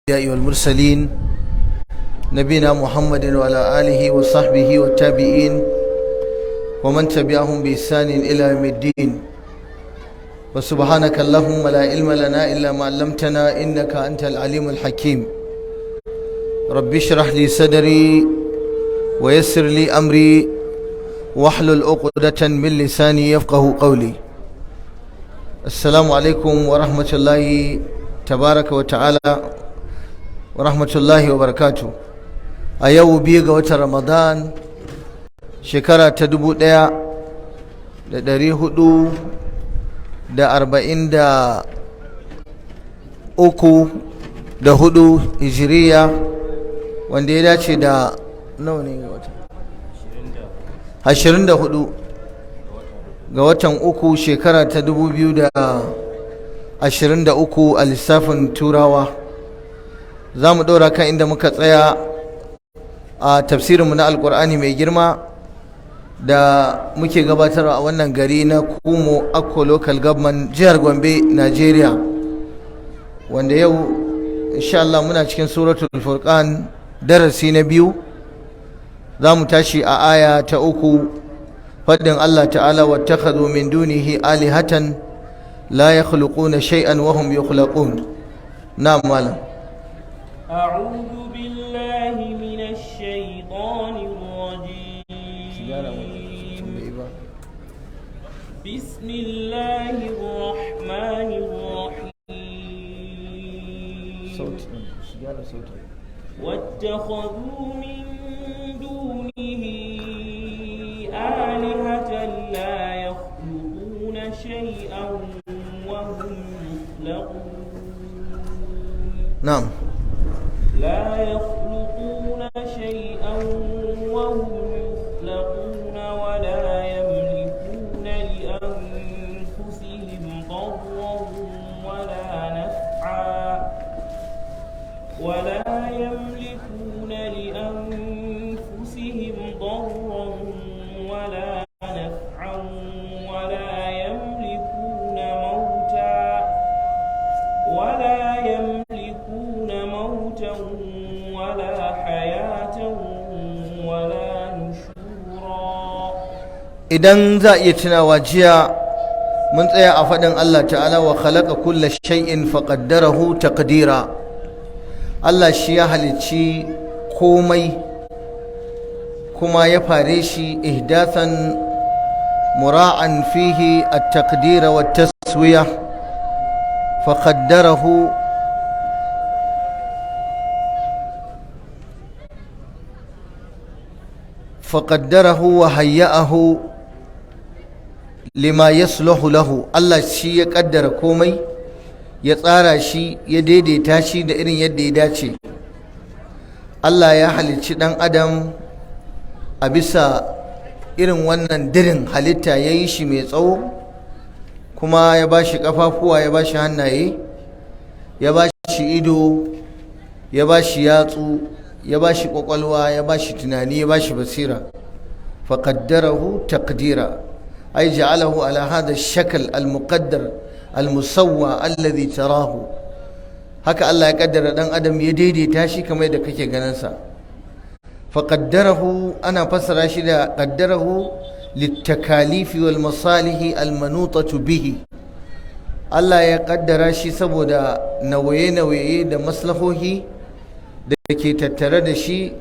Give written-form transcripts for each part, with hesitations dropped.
الأنبياء والمرسلين نبينا محمد وعلى آله وصحبه والتابعين ومن تبعهم بإحسان إلى يوم الدين وسبحانك اللهم لا علم لنا إلا ما علمتنا إنك أنت العليم الحكيم رب اشرح لي صدري ويسر لي أمري واحلل عقدة من لساني يفقه قولي. السلام عليكم ورحمة الله تبارك وتعالى wa rahmatullahi wa barakatu. A yau biyu ga watan Ramadan shekara ta 1443 hijiriya wanda ya dace da nawa ne ga watan 24 ga watan uku shekara ta 2023 a lissafin turawa. za mu ɗora kan inda muka tsaya a tafsirinmu na alkur'ani mai girma da muke gabatarwa a wannan gari na Kumo Akko Local Government jihar Gombe, Nigeria, wanda yau insha Allah muna cikin suratul Furqan darasi na biyu. za mu tashi a aya ta 3 faɗin Allah ta'ala wattakhadhu min dunihi alihatan la yakhluquna shay'an wa hum yukhlaqun. na'am malam. أعوذ بالله من الشيطان الرجيم بسم الله الرحمن الرحيم واتخذوا من دونه آلهة لا يخلقون شيئا وهم يخلقون. نعم. لا يخلقون شيئا وهم يخلقون ولا يملكون لأنفسهم ضرا ولا نفعا ولا يملكون موتا ولا حياة ولا نشورا. idan za a iya tunawa jiya mun tsaya a faɗin Allah ta'ala wa khalaqa kulla shay'in faqaddarahu taqdira. Allah shi ya halicci komai kuma ya fare shi ihdathan mura'an fihi at-taqdira wat-taswiya faqaddarahu wa hayya'ahu lima yasluhu lahu. Allah shi ya kaddara komai, ya tsara shi, ya daidaita shi da irin yadda ya dace. Allah ya halicci dan adam a bisa irin wannan dirin halitta, ya yi shi mai tsawo kuma ya ba shi kafafuwa, ya ba shi hannaye, ya ba shi ido, ya ba shi yatsu, ya ba shi kwakwalwa, ya ba shi tunani, ya ba shi basira. faqaddarahu taqdira ay ja'alahu ala hadha ash-shakl al-muqaddar al-musawwa alladhi tarahu. haka Allah ya kaddara dan adam, ya daidaita shi kamar yadda kake ganin sa. faqaddarahu ana fassara shi da qaddarahu litakalifi wal masalihi al-manutatu bihi. Allah ya kaddara shi saboda nawaye-nawaye da maslahohi da ke tattare da shi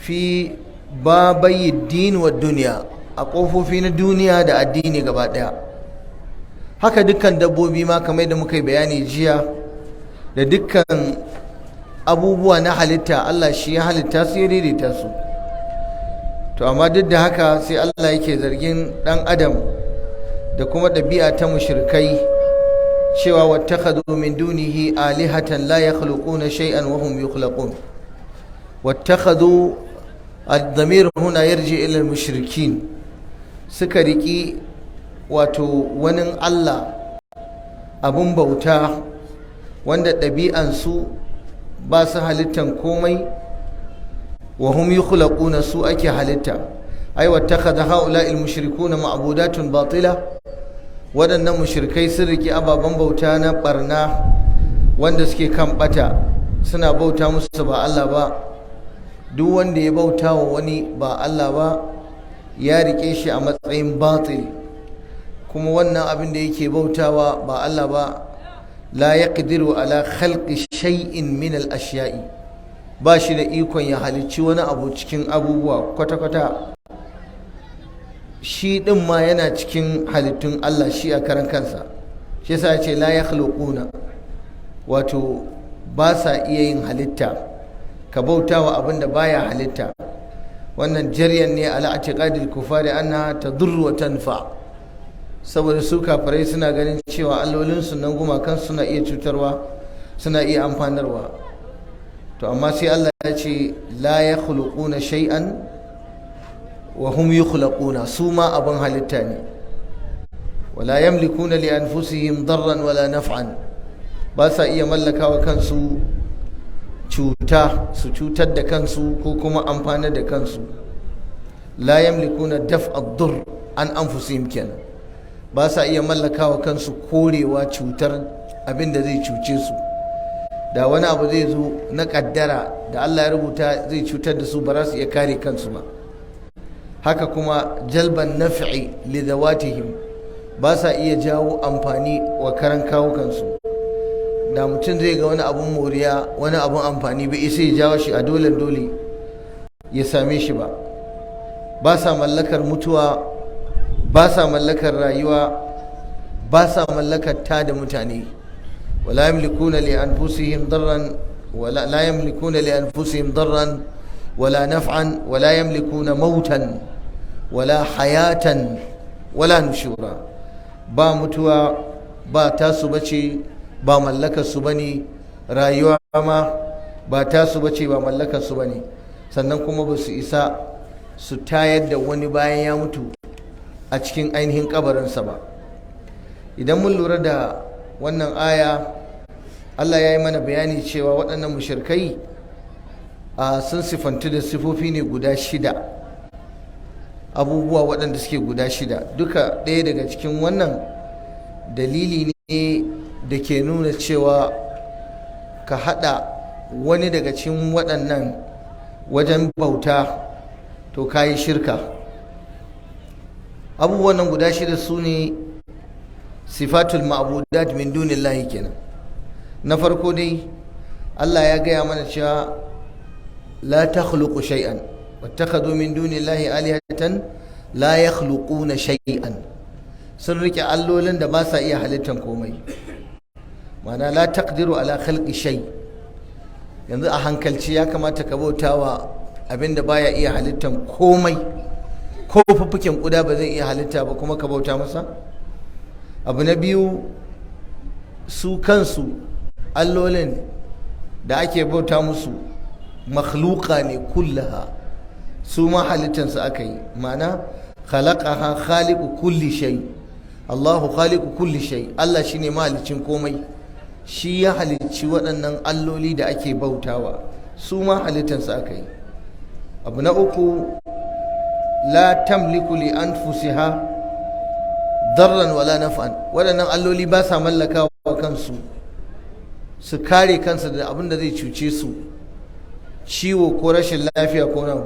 fi babayi din wa duniya, a ƙofofi na duniya da addini gaba ɗaya. haka dukkan dabbobi ma kamar da muka yi bayani jiya, da dukkan abubuwa na halitta Allah shi ya halitta su, ya daidaita su. to amma duk da haka sai Allah yake zargin ɗan adam da kuma ɗabi'a ta mushrikai cewa wattakhadhu min dunihi alihatan la yakhluquna shay'an wa hum yukhlaqun. wattakhadhu ad-damir huna yarji ila al-mushrikin, suka riki wato wani Allah abun bauta wanda ɗabi'an su ba su halittan komai, wa hum yukhlaquna, su ake halitta. ay wattakhadha haula'i al-mushrikuna ma'budatun batila, waɗannan mushrikai sun riki ababen bauta na barna wanda suke kan bata suna bauta musu ba Allah ba. Duk wanda ya bauta wa wani ba Allah ba ya rike shi a matsayin batil, kuma wannan abin da yake bautawa ba Allah ba la yaqdiru ala khalqi shay'in min al-ashya'i, ba shi da ikon ya halicci wani abu cikin abubuwa kwata-kwata. Shi din ma yana cikin halittun Allah shi a karan kansa. Shi yasa ya ce la yakhluquna, wato ba sa iya yin halitta, ka bautawa abin da baya halitta. Wannan jaryan ne ala i'tiqadil kufari annaha tadurru wa tanfa, saboda su kafirai suna ganin cewa allolinsu nan gumakan suna iya cutarwa, suna iya amfanarwa. To amma sai Allah ya ce la yakhluquna shay'an wa hum yukhlaquna, su ma abin halitta ne. Wala yamlikuna li anfusihim darran wala naf'an, ba sa iya mallakawa kansu cuta, su cutar da kansu ko kuma amfanar da kansu. La yamlikuna daf'a ad-durr an anfusihim kenan, ba sa iya mallakawa kansu korewa cutar abin da zai cuce su. Da wani abu zai zo na kaddara da Allah ya rubuta zai cutar da su, ba za su iya kare kansu ba. Haka kuma jalban naf'i li zawatihim, ba sa iya jawo amfani wa karan kawo kansu. Da mutum zai ga wani abun moriya, wani abun amfani, bai isa ya jawo shi a dole ya same shi ba. Ba sa mallakar mutuwa, ba sa mallakar rayuwa, ba sa mallakar ta da mutane. wala yamlikuna li anfusihim darran wala la yamlikuna li anfusihim darran wala naf'an wala yamlikuna mautan wala hayatan wala nushura. Ba mutuwa ba tasu bace, ba mallakar su bane. Rayuwa ma ba tasu bace, ba mallakar su bane. Sannan kuma ba su isa su tayar da wani bayan ya mutu a cikin ainihin kabarinsa ba. Idan mun lura da wannan aya, Allah ya yi mana bayani cewa waɗannan mushrikai sun sifantu da sifofi ne guda 6, abubuwa waɗanda suke guda 6. Duka ɗaya daga cikin wannan dalili ne da ke nuna cewa ka haɗa wani daga cikin waɗannan wajen bauta to ka yi shirka. Abubuwan nan guda 6 su ne sifatul ma'budat min dunillahi kenan. Na farko dai Allah ya gaya mana cewa la takhluqu shay'an wattakhadhu min dunillahi alihatan la yakhluquna shay'an. Sun rike allolin da ba sa iya halittan komai, ma'ana la taqdiru ala khalqi shay. Yanzu a hankalci ya kamata ka bautawa abinda baya iya halittan komai, ko fuffuken kuda ba zai iya halitta ba kuma ka bauta masa. Abu na biyu, su kansu allolin da ake bauta musu makhluqa ne kullaha, su ma halittansu aka yi. Ma'ana khalaqaha khaliqu kulli shay, Allahu khaliqu kulli shay. Allah shine mahalicin komai, shi ya halicci waɗannan alloli da ake bautawa, su ma halittansu aka yi. Abu na uku, la tamliku li anfusiha darran wala naf'an. Waɗannan alloli ba sa mallaka wa kansu su kare kansu da abin da zai cuce su, ciwo ko rashin lafiya ko nan.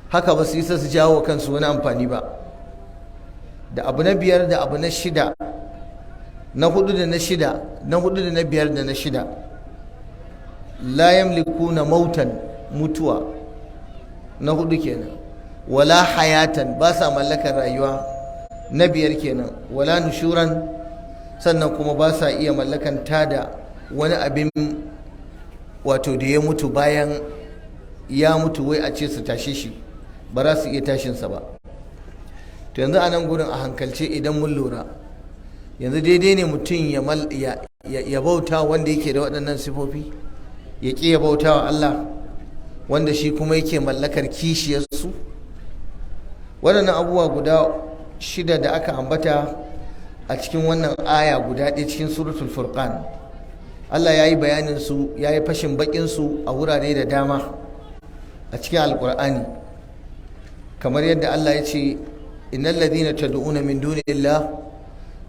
Haka ba su isa su jawo kansu wani amfani ba. Da abu na 5 da abu na 6, na 4 da na 6, na 4 da na 5 da na 6, la yamlikuna mautan, mutuwa, na 4 kenan. Wala hayatan, ba sa mallakar rayuwa, na 5 kenan. Wala nushuran, sannan kuma ba sa iya mallakan tada wani abin wato da ya mutu bayan ya mutu, wai a ce su tashe shi, ba za su iya tashinsa ba. To yanzu a nan gurin a hankalce idan mun lura, yanzu daidai ne mutum ya bauta wanda yake da waɗannan sifofi, ya ƙi ya bauta wa Allah wanda shi kuma yake mallakar kishiyarsu? Waɗannan abubuwa guda 6 da aka ambata a cikin wannan aya guda ɗaya cikin suratul furqan, Allah ya yi bayanin su, ya yi fashin bakin su a wurare da dama a cikin alkur'ani, kamar yadda Allah ya ce innal ladina tad'una min dunillah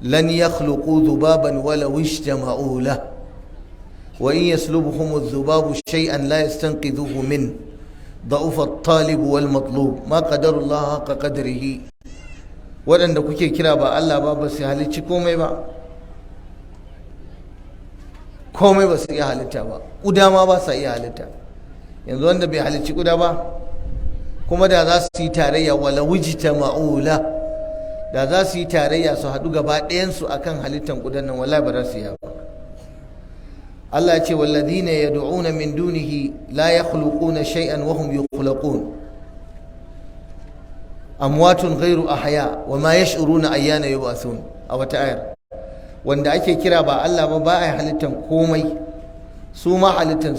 lan yakhluqu dhubaban walaw ijtama'u la. wa in yaslubuhum adh-dhubabu shay'an la yastanqidhuhu min ضعف الطالب والمطلوب ما قدر الله حق قدره. waɗanda kuke kira ba Allah ba su halicci komai ba, komai ba su iya halitta ba, ƙuda ma ba sa iya halitta. yanzu wanda bai halicci ƙuda ba, kuma da za su yi tarayya wala wujita ma'ula, da za su yi tarayya su haɗu gaba ɗayansu akan halittan ƙudan nan, wallahi ba za su yi ba. Allah ce walladhina yad'una min dunihi la yakhluquna shay'an wa hum yukhlaqun amwatun ghayru ahya wa ma yash'uruna ayyana yub'athun. a wata ayar, wanda ake kira ba Allah ba a halittan komai, su ma halittan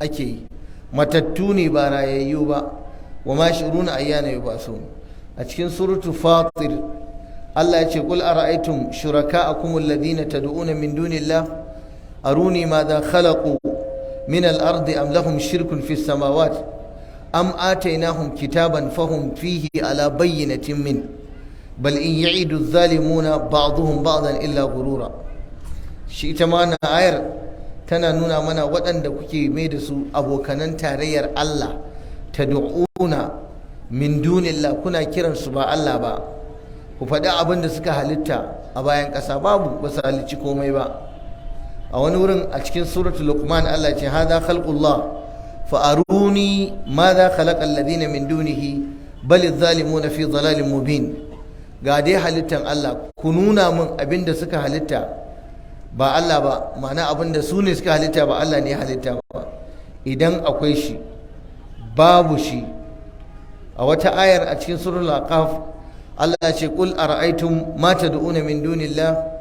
ake yi, matattu ne ba rayayyu ba. wa ma yash'uruna ayyana yub'athun. a cikin suratu fatir Allah ya ce qul ara'aytum shuraka'akum alladhina tad'una min dunillah أروني ماذا خلقوا من الأرض أم لهم شرك في السماوات أم آتيناهم كتابا فهم فيه على بينة منه بل إن يعيد الظالمون بعضهم بعضا إلا غرورا. شئت معنا آير tana nuna mana waɗanda kuke mai da su abokanan tarayyar Allah, tad'una min dunillah, kuna kiransu ba Allah ba, ku faɗi abin da suka halitta a bayan ƙasa, babu, ba su halicci komai ba. a wani wurin a cikin suratul luqman Allah ce hadha khalqullah fa aruni madha khalaqa alladhina min dunihi bal adh-dhalimuna fi dhalalin mubin. ga dai halittan Allah, ku nuna min abinda suka halitta ba Allah ba, ma'ana abinda su ne suka halitta ba Allah ne halitta ba. idan akwai shi babu shi. a wata ayar a cikin suratul aqaf Allah ce qul ara'aytum ma tad'una min dunillah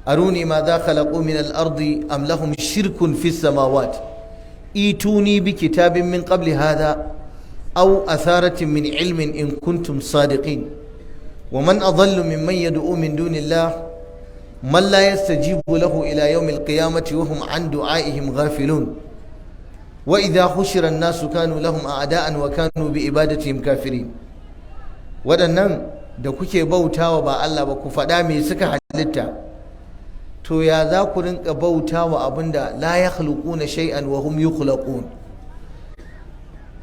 أروني ماذا خلقوا من الأرض أم لهم شرك في السماوات إيتوني بكتاب من قبل هذا أو أثارة من علم إن كنتم صادقين ومن أضل ممن يدعو من دون الله من لا يستجيب له إلى يوم القيامة وهم عن دعائهم غافلون وإذا حشر الناس كانوا لهم أعداء وكانوا بإبادتهم كافرين. waɗannan da kuke bautawa ba Allah ba, ku faɗa me suka halitta, to ya za ku rinka bauta wa abinda la yakhluquna shay'an wa hum yukhlaqun.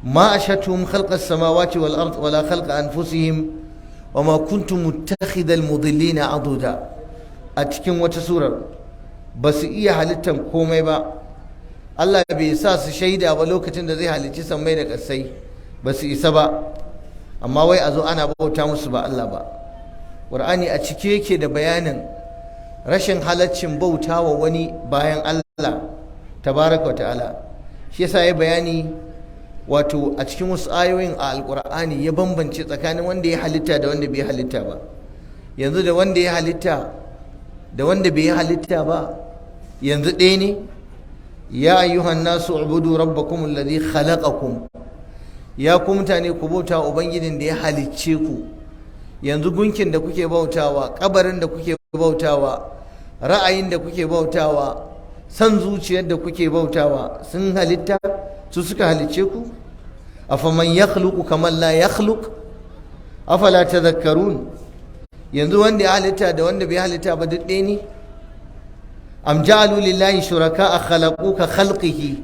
ma ashatuhum khalqa as-samawati wal ard wa la khalqa anfusihim wa ma kuntum muttakhidhal mudillina aduda. a cikin wata surar ba su iya halittan komai ba, Allah bai sa su shaida ba lokacin da zai halicci sammai da ƙasai, ba su isa ba, amma wai a zo ana bauta musu ba Allah ba. Qur'ani a cike yake da bayanin rashin halaccin bauta wa wani bayan Allah tabaraka wa ta'ala. shi yasa ya bayani wato a cikin wasu ayoyin a alkur'ani ya bambance tsakanin wanda ya halitta da wanda bai halitta ba. yanzu da wanda ya halitta da wanda bai halitta ba yanzu ɗaya ne. ya ayyuhan nasu ubudu rabbakum alladhi khalaqakum, ya ku mutane ku bauta ubangijin da ya halicce ku. yanzu gunkin da kuke bautawa, kabarin da kuke bautawa, ra'ayin da kuke bautawa, san zuciyar da kuke bautawa sun halitta, su suka halicce ku. afaman yakhluqu kaman la yakhluq afala tadhakkarun. yanzu wanda ya halitta da wanda bai halitta ba duk ɗaya ne. am ja'alu lillahi shuraka'a khalaqu ka khalqihi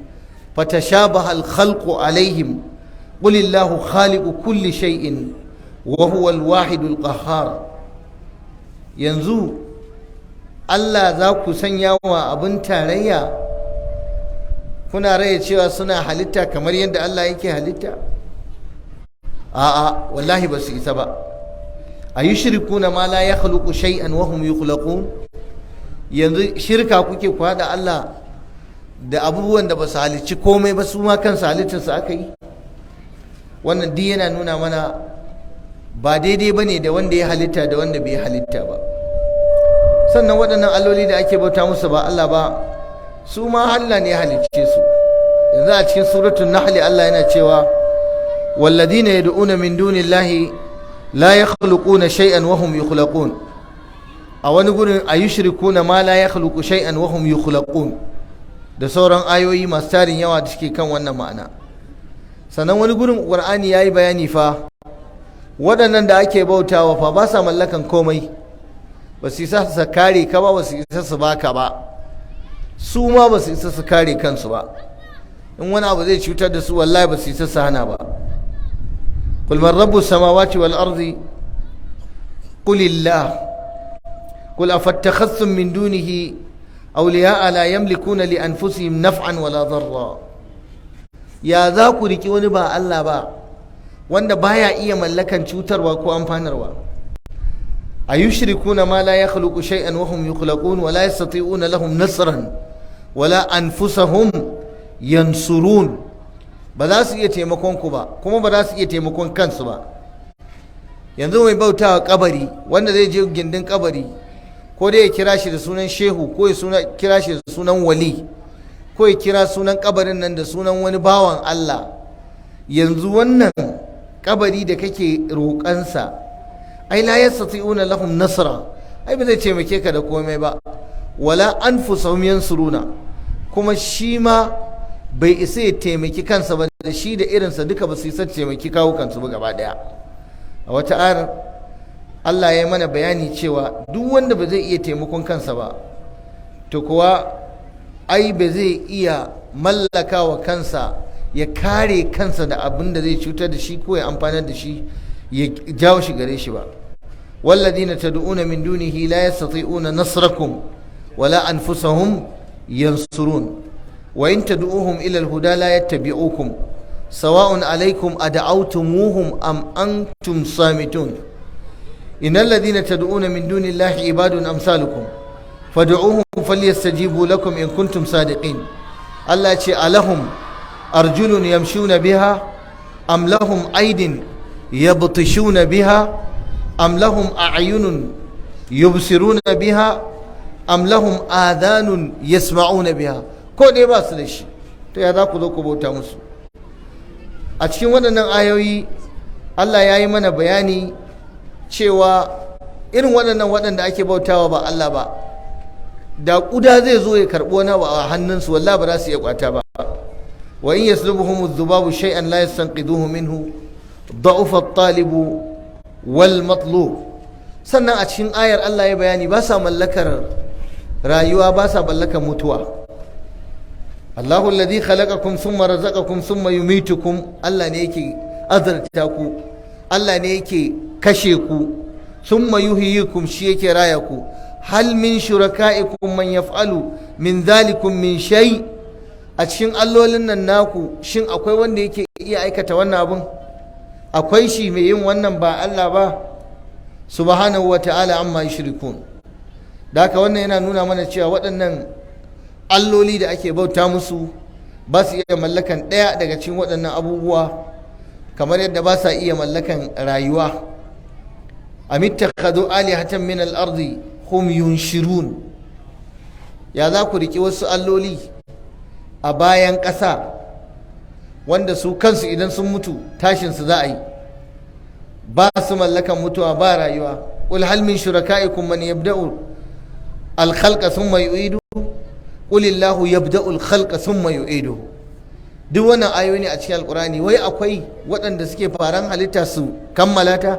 fatashabaha al-khalqu alaihim qul illahu khaliqu kulli shay'in wa huwa al-wahidul qahhar. yanzu Allah za ku sanya wa abin tarayya, kuna raya cewa suna halitta kamar yadda Allah yake halitta? a'a, wallahi ba su isa ba. ayushrikuna ma la yakhluqu shay'an wa hum yukhlaqun. yanzu shirka kuke ku hada Allah da abubuwan da ba su halicci komai ba, su ma kansu halittarsu aka yi. wannan duk yana nuna mana ba daidai ba ne da wanda ya halitta da wanda bai halitta ba. sannan waɗannan alloli da ake bauta musu ba Allah ba, su ma Allah ne ya halicce su. yanzu a cikin suratul nahl Allah yana cewa walladina yad'una min dunillahi la yakhluquna shay'an wa hum yukhlaqun. a wani gurin ayushrikuna ma la yakhluqu shay'an wa hum yukhlaqun, da sauran ayoyi masu tarin yawa da suke kan wannan ma'ana. sannan wani gurin Qur'ani yayi bayani fa waɗannan da ake bautawa fa ba sa mallakan komai, ba su isa su kare ka ba, ba su isa su baka ba. su ma ba su isa su kare kansu ba. in wani abu zai cutar da su wallahi ba su isa su hana ba. qul man rabbus samawati wal ardi qulillah qul afattakhadhtum min dunihi awliya'a la yamlikuna li anfusihim naf'an wala darra. ya za ku riki wani ba Allah ba wanda baya iya mallakan cutarwa ko amfanarwa. ayushrikuna ma la yakhluqu shay'an wa hum yukhlaqun wa la yastati'una lahum nasran wala anfusahum yansurun. ba za su iya taimakon ku ba kuma ba za su iya taimakon kansu ba. yanzu mai bautawa kabari wanda zai je gindin kabari ko dai ya kira shi da sunan shehu ko ya kira shi da sunan wali ko ya kira sunan kabarin nan da sunan wani bawan Allah. yanzu wannan kabari da kake roƙansa ai la yastati'una lahum nasra, ai ba zai taimake ka da komai ba. wala anfusahum yansuruna, kuma shi ma bai isa ya taimaki kansa ba, da shi da irinsa duka ba su isa taimaki kawo kansu ba gaba daya. a wata ayar Allah ya mana bayani cewa duk wanda ba zai iya taimakon kansa ba to kuwa ai ba zai iya mallaka wa kansa ya kare kansa da abin da zai cutar da shi ko ya amfanar da shi ya jawo shi gare shi ba. walladina tad'una min dunihi la yastati'una nasrakum wala anfusahum yansurun wa in tad'uhum ila al-huda la yattabi'ukum sawa'un alaykum ad'awtumuhum am antum samitun. innal ladina tad'una min dunillahi ibadun amsalukum fad'uuhum falyastajibu lakum in kuntum sadiqin. Allah ce alahum arjulun yamshuna biha am lahum aydin yabtishuna biha am lahum a'yunun yubsiruna biha am lahum adhanun yasma'una biha. ko dai ba su da shi, to ya za ku zo ku bauta musu? a cikin waɗannan ayoyi Allah ya yi mana bayani cewa irin waɗanda ake bautawa ba Allah ba, da ƙuda zai zo ya karɓo wani a hannunsu wallahi ba za su iya kwata ba. wa in yaslubuhum adh-dhubabu shay'an la yastanqidhuhu minhu da'ufa at-talibu wal matlub. sannan a cikin ayar Allah ya bayani ba sa mallakar rayuwa, ba sa mallakar mutuwa. Allahu alladhi khalaqakum thumma razaqakum thumma yumitukum. Allah ne yake azarta ku, Allah ne yake kashe ku, thumma yuhyikum, shi yake raya ku. hal min shuraka'ikum man yaf'alu min dhalikum min shay. a cikin allolin nan naku shin akwai wanda yake iya aikata wannan abun? akwai shi mai yin wannan ba Allah ba? subhanahu wa ta'ala amma yushrikun. da haka wannan yana nuna mana cewa waɗannan alloli da ake bauta musu ba su iya mallakan ɗaya daga cikin waɗannan abubuwa, kamar yadda ba sa iya mallakan rayuwa. amittakhadhu alihatan min al-ardi hum yunshirun. ya za ku riƙe wasu alloli a bayan ƙasa wanda su kansu idan sun mutu tashinsu za a yi, ba su mallakan mutuwa ba rayuwa. qul hal min shuraka'ikum man yabda'u al-khalqa thumma yu'idu qul illahu yabda'u al-khalqa thumma yu'idu. duk wannan ayoyi ne a cikin alqur'ani. wai akwai waɗanda suke faran halitta su kammala ta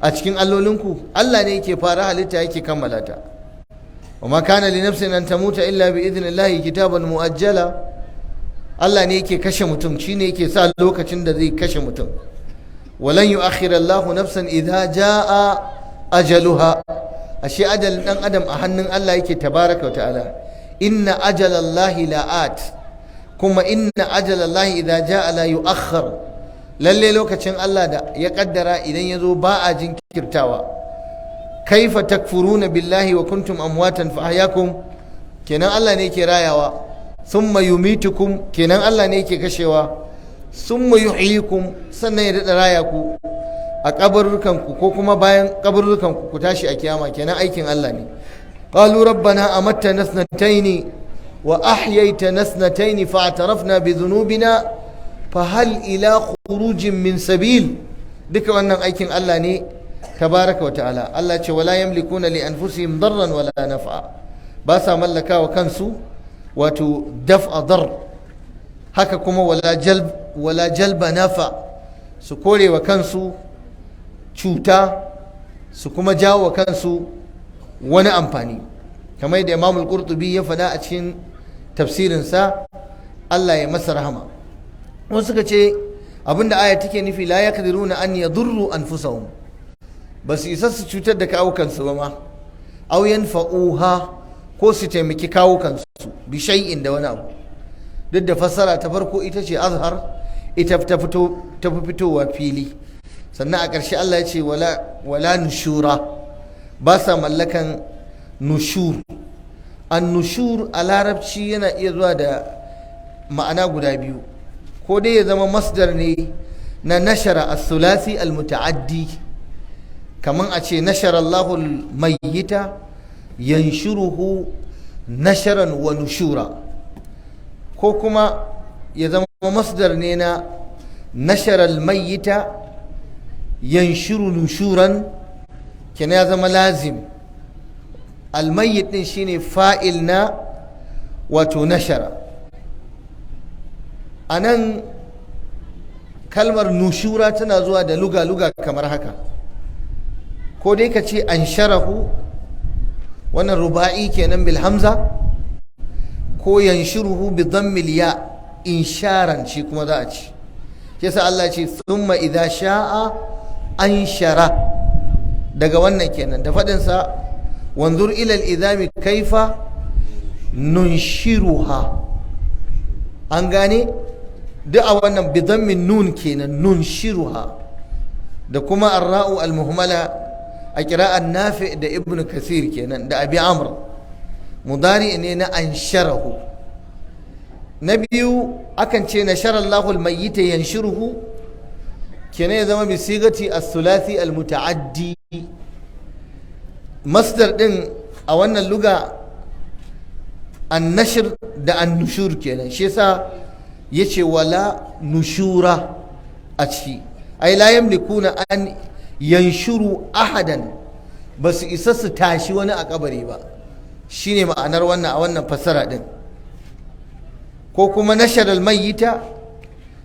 a cikin allolinku? Allah ne yake fara halitta yake kammala ta. wa ma kana li nafsin an tamuta illa bi idnillahi kitaban muajjala. Allah ne yake kashe mutum, shine yake sa lokacin da zai kashe mutum. walan yu'akhkhira Allahu nafsan idza jaa ajaluha. ashe ajalin dan adam a hannun Allah yake tabaraka wa ta'ala. inna ajalallahi la'at, kuma inna ajalallahi idza jaa la yu'akhkhar. lalle lokacin Allah da ya kaddara idan ya zo ba a jinkirtawa. kaifa takfuruna billahi wa kuntum amwatan fa ahyakum, kenan Allah ne yake rayawa. thumma yumitukum, kenan Allah ne yake kashewa. thumma yuhyikum, sannan ya dada raya ku a kaburrukanku ko kuma bayan kaburrukanku ku tashi a kiyama, kenan aikin Allah ne. qalu rabbana amattana ithnatayn wa ahyaytana ithnatayn fa'tarafna bi dhunubina fahal ila khurujin min sabil. duka wannan aikin Allah ne tabaraka wa ta'ala. Allah ce wala yamlikuna li anfusihim darran wala naf'a. ba sa mallaka wa kansu wato daf'a dar, haka kuma wala jalba nafa, su kore wa kansu cuta su kuma jawo wa kansu wani amfani. kamar da Imam al-Qurtubi ya faɗa a cikin tafsirinsa, Allah ya masa rahama. Wasu suka ce abinda aya take nufi la yaqdiruna an yadurru anfusahum, ba su isa su cutar da kawukansu ba ma, aw yanfa'uha, ko su taimaki kawukansu bi shay'in da wani abu. Duk da fassara ta farko ita ce azhar, ita ta fi fitowa fili. Sannan a ƙarshe Allah ya ce wala nushura, ba sa mallakan nushur. An nushur a larabci yana iya zuwa da ma'ana guda biyu, ko dai ya zama masdar ne na nashara as-sulasi al-muta'addi, kaman a ce nashara Allahu al-mayyita yanshuruhu nasharan wa nushura, ko kuma ya zama masdar ne na nashara al-mayyita yanshuru nushuran, kenan ya zama lazim. Al-mayyit din shine fa'il na wato nashara. Anan kalmar nushura tana zuwa da luga kamar haka, ko dai ka ce ansharahu, wannan ruba'i kenan bil hamza, ko yanshuruhu bi dhammil ya, insharan shi kuma za a ci. Yasa Allah ce thumma idha sha'a anshara, daga wannan kenan da fadin sa wanzur ila al-idami kaifa nunshiruha, an gane duk a wannan bi dhammin nun kenan, nunshiruha. Da kuma ar-ra'u al-muhmala a qira'an Nafi' da Ibn Kathir kenan da Abi Amr, mudari ne na ansharahu. Na biyu akan ce nashara Allahu al-mayyita yanshuruhu, kenan ya zama bi sigati as-thulathi al-muta'addi. Masdar din a wannan luga an-nashr da an-nushur kenan, shi yasa yace wala nushura a ciki, ai la yamlikuna an yanshuru ahadan, ba su isa su tashi wani a kabari ba, shine ma'anar wannan a wannan fassara din. Ko kuma nashar al-mayyita,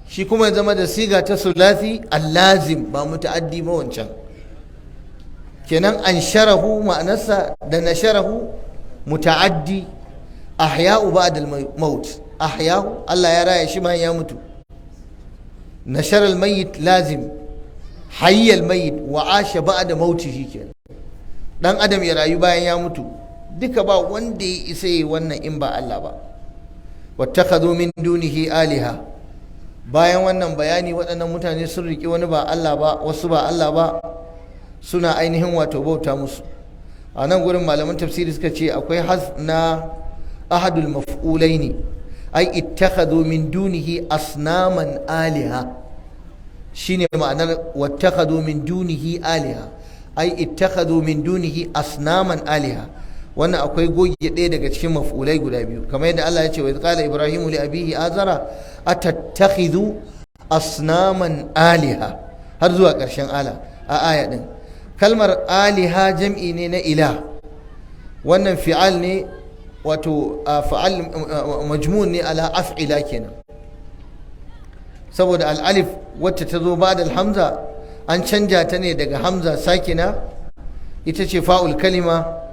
shi kuma ya zama da siga ta sulasi al-lazim, ba muta'addi ba wancan. Kenan ansharahu ma'anarsa da nasharahu muta'addi, ahya'u ba'da al-maut, ahya'u Allah ya raya shi bayan ya mutu. Nashar al-mayyit lazim, hayya al-mayyit wa asha ba'da mautihi, kenan dan adam ya rayu bayan ya mutu. Duka ba wanda ya isa yi wannan in ba Allah ba. wattakhadhu min dunihi aliha, bayan wannan bayani waɗannan mutane sun riƙe wani ba Allah ba, wasu ba Allah ba, suna ainihin wato bauta musu. A nan gurin malaman tafsiri suka ce akwai na ahadul maf'ulaini, ai ittakhadhu min dunihi asnaman aliha, shine ma'anar wattakhadhu min dunihi aliha, ai ittakhadhu min dunihi asnaman aliha. Wannan akwai goge ɗaya daga cikin maf'ulai guda biyu, kamar yadda Allah ya ce wa qala ibrahimu li abihi azara atattakhidhu asnaman aliha, har zuwa ƙarshen a aya din. Kalmar aliha jam'i ne na ilah, wannan fi'al ne, wato fa'al majmun ne ala af'ila kenan, saboda al'alif wacce ta zo ba da hamza an canja ta ne daga hamza sakina, ita ce fa'ul kalima,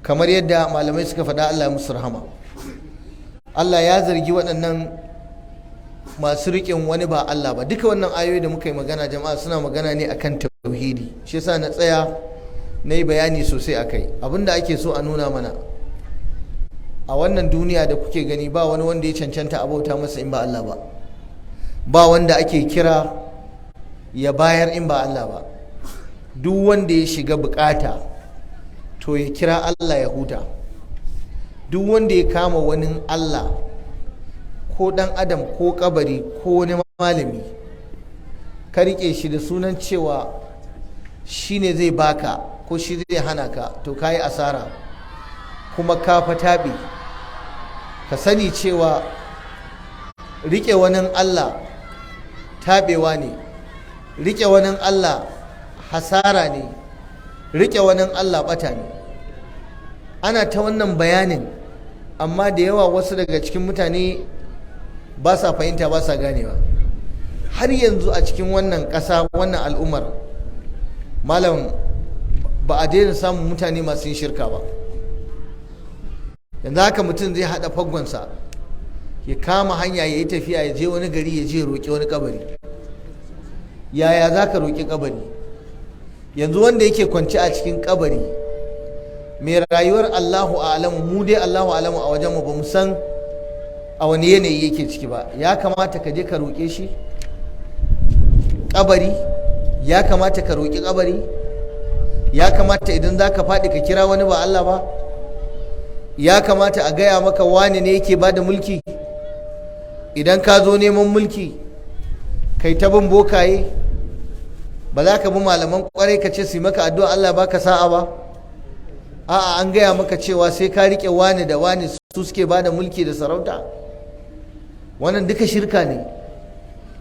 kamar yadda malamai suka faɗa, Allah ya musu rahama. Allah ya zargi waɗannan masu riƙin wani ba Allah ba. Duka wannan ayoyi da muka yi magana jama'a suna magana ne akan tauhidi, shi yasa na tsaya na yi bayani sosai a kai. Abinda ake so a nuna mana a wannan duniya da kuke gani, ba wani wanda ya cancanta abauta masa in ba Allah ba, ba wanda ake kira ya bayar in ba Allah ba. Duk wanda ya shiga bukata to ya kira Allah ya huta. Duk wanda ya kama wani Allah, ko dan adam ko kabari ko wani malami, ka rike shi da sunan cewa shi ne zai baka ko shi zai hana ka, to ka yi asara kuma ka fataɓe. Ka sani cewa rike wani Allah taɓewa ne, rike wani Allah hasara ne, rike wani Allah bata ne. Ana ta wannan bayanin, amma da yawa wasu daga cikin mutane ba sa fahimta, ba sa ganewa. Har yanzu a cikin wannan ƙasa, wannan al'ummar malam, ba a daina samun mutane masu yin shirka ba. yanzu haka mutum zai haɗa faggonsa ya kama hanya ya yi tafiya ya je wani gari ya je ya roƙi wani kabari. Yaya za ka roƙi kabari? Yanzu wanda yake kwance a cikin kabari mai rayuwar Allahu a'lamu, mu dai Allahu a'lamu a wajenmu ba mu san a wani yanayi yake ciki ba. Ya kamata ka je ka roƙe shi kabari? Ya kamata ka roƙi kabari? Ya kamata idan za ka faɗi ka kira wani ba Allah ba? Ya kamata a gaya maka wani ne yake ba da mulki? Idan ka zo neman mulki kai ta bin bokaye, ba za ka bi malaman kwarai ka ce su yi maka addu'a Allah baka sa'a ba? A'a, an gaya maka cewa sai ka riƙe wani da wani su suke ba da mulki da sarauta. Wannan duka shirka ne,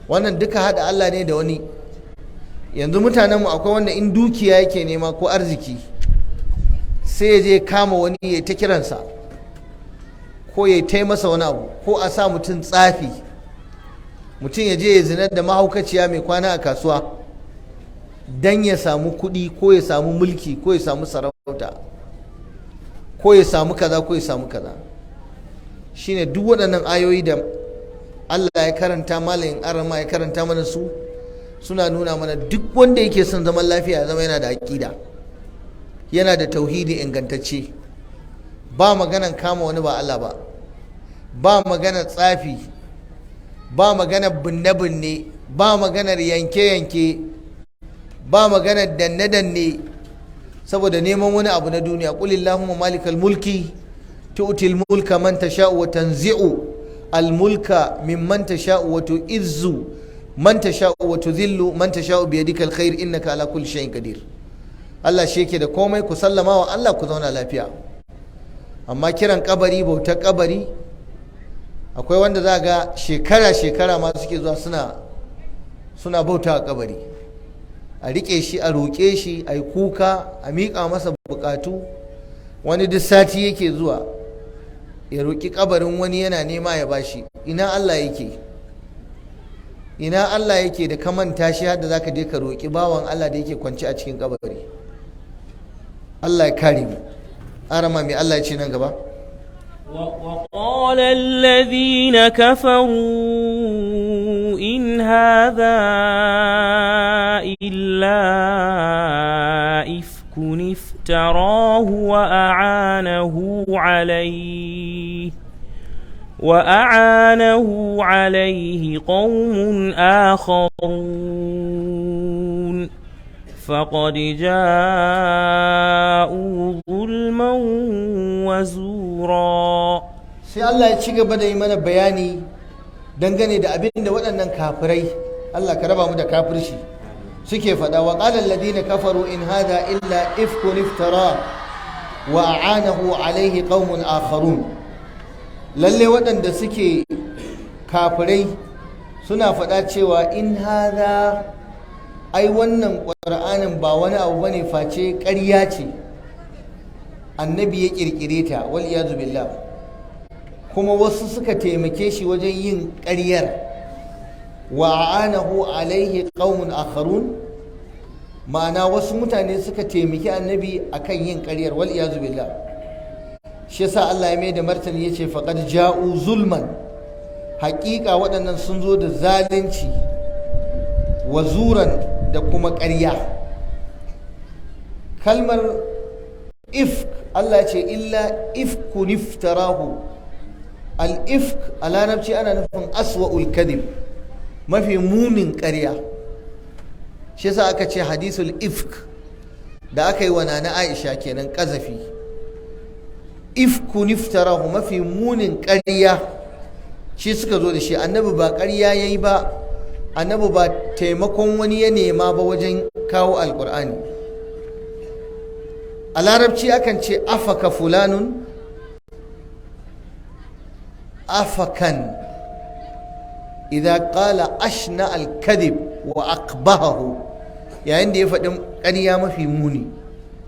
wannan duka haɗa Allah ne da wani. Yanzu mutanenmu akwai wanda in dukiya yake nema ko arziki sai ya je kama wani ya ta kiransa, ko ya tai masa wani abu, ko a sa mutum tsafi, mutum ya je ya zina da mahaukaciya mai kwana a kasuwa don ya samu kuɗi ko ya samu mulki ko ya samu sarauta ko ya samu kaza ko ya samu kaza. Shine duk waɗannan ayoyi da Allah ya karanta, malamin arama ya karanta mana su, suna nuna mana duk wanda yake son zaman lafiya zama yana da aƙida, yana da tauhidi ingantacce. Ba maganan kama wani ba Allah ba, ba maganar tsafi, ba maganar binne-binne, ba maganar yanke-yanke, ba maganar danne-danne saboda neman wani abu na duniya. Qul illahumma malikal mulki tu'til mulka man tasha'u wa tanzi'u al mulka mimman tasha'u wa tu'izzu man tasha'u wa tudhillu man tasha'u bi yadika al khair innaka ala kulli shay'in qadir. Allah shi yake da komai, ku sallama wa Allah ku zauna lafiya. Amma kiran kabari, bautar kabari, akwai wanda za ga shekara-shekara ma suke zuwa suna bauta a kabari, a riƙe shi, a roƙe shi, a yi kuka, a miƙa masa buƙatu. Wani duk sati yake zuwa ya roƙi kabarin wani yana nema ya bashi. Ina Allah yake? Ina Allah yake da ka manta shi har da za ka je ka roƙi bawan Allah da yake kwance a cikin kabari? Allah ya kare mu. arama mai Allah ya ce nan gaba. وقال الذين كفروا إن هذا إلا إفك افتراه وأعانه عليه قوم آخرون فقد جاءوا ظلما وزورا. sai Allah ya ci gaba da yi mana bayani dangane da abin da waɗannan kafirai, Allah ka raba mu da kafirci, suke faɗa. Wa qala alladhina kafaru in hadha illa ifkun iftara wa a'anahu alayhi qaumun akharun. Lalle waɗanda suke kafirai suna faɗa cewa in hadha, ai wannan ƙur'anin ba wani abu bane face ƙarya ce, annabi ya ƙirƙire ta, wal iyazu billah. Kuma wasu suka taimake shi wajen yin ƙaryar. Wa a'anahu alaihi qaumun akharun, ma'ana wasu mutane suka taimaki annabi akan yin ƙaryar, wal iyazu billah. Shi yasa Allah ya mai da martani yace faqad ja'u zulman, haƙiƙa waɗannan sun zo da zalunci, wa zuran da kuma ƙarya. Kalmar ifk, Allah ce illa ifkun iftarahu. Al-ifk a larabci ana nufin aswa'ul kadhib, mafi munin ƙarya. Shi yasa aka ce hadisul ifk da aka yi wa nana Aisha kenan ƙazafi. Ifkun iftarahu, mafi munin ƙarya, shi suka zo da shi. Annabi ba ƙarya yayi ba, annabi ba taimakon wani ya nema ba wajen kawo alkur'ani. A larabci akan ce afaka fulanun, afakan, idan qala ashna al-kadhib wa aqbahahu, yayin da ya faɗi ƙarya mafi muni.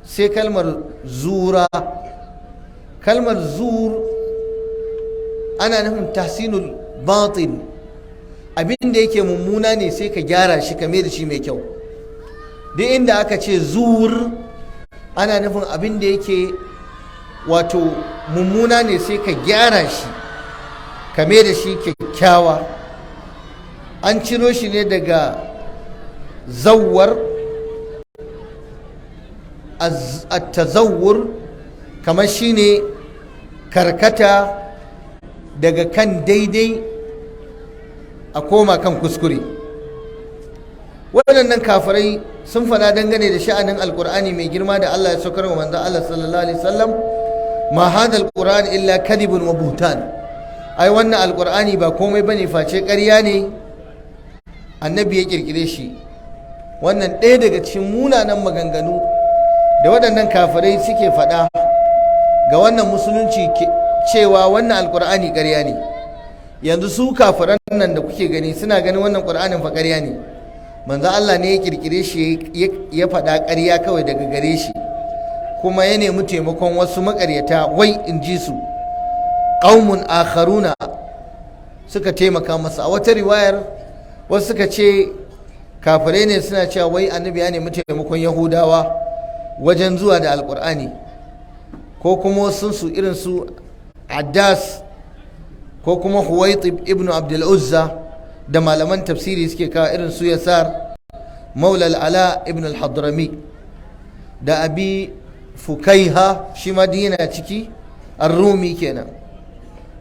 Sai kalmar zura, kalmar zur ana nufin tahsinul batin, abin da yake mummuna ne sai ka gyara shi ka mai da shi mai kyau. Duk inda aka ce zur ana nufin abin da yake wato mummuna ne sai ka gyara shi ka mai da shi kyakkyawa. An ciro shi ne daga zawwar at-tazawwur, kamar shine karkata daga kan daidai a koma kan kuskure. waɗannan kafirai sun faɗa dangane da sha'anin alkur'ani mai girma da Allah ya saukar wa manzon Allah sallallahu alaihi wasallam, ma hada alquran illa kadibun wa buhtan. Ai wannan alkur'ani ba komai bane face ƙarya ne, annabi ya kirkire shi. Wannan ɗaya daga cikin munanan maganganu da waɗannan kafirai suke faɗa ga wannan musulunci, cewa wannan alkur'ani ƙarya ne. Yanzu su kafiran nan da kuke gani suna ganin wannan ƙur'anin fa ƙarya ne, manzo Allah ne ya kirkire shi, ya faɗa ƙarya kawai daga gare shi, kuma ya nemi taimakon wasu maƙaryata, wai in ji su qaumun akharuna suka taimaka masa. A wata riwayar wasu suka ce kafirai ne suna cewa wai annabi ya nemi taimakon yahudawa wajen zuwa da alkur'ani, ko kuma wasu su irin su Addas ko kuma Huwaitib ibn Abdul Uzza da malaman tafsiri suke kawo, irin su Yasar maula al-Ala ibn al-Hadrami da Abi Fukaiha, shi ma yana ciki, ar-Rumi kenan.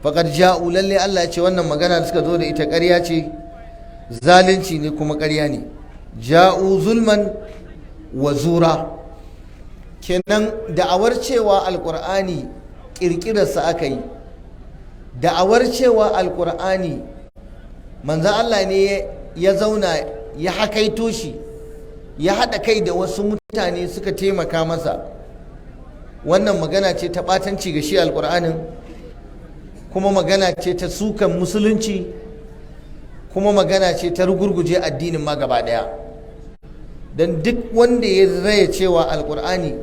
faqad ja'u, lalle Allah ya ce wannan magana da suka zo da ita ƙarya ce, zalunci ne kuma ƙarya ne. Ja'u zulman wa zura, kenan da'awar cewa alqur'ani kirkirarsa aka yi, da'awar cewa alqur'ani manzan Allah ne ya zauna ya hakaito shi, ya haɗa kai da wasu mutane suka taimaka masa. Wannan magana ce ta ɓatanci ga shi alƙur'anin, kuma magana ce ta sukan musulunci, kuma magana ce ta rugurguje addinin ma gaba ɗaya. Don duk wanda ya raya cewa alƙur'ani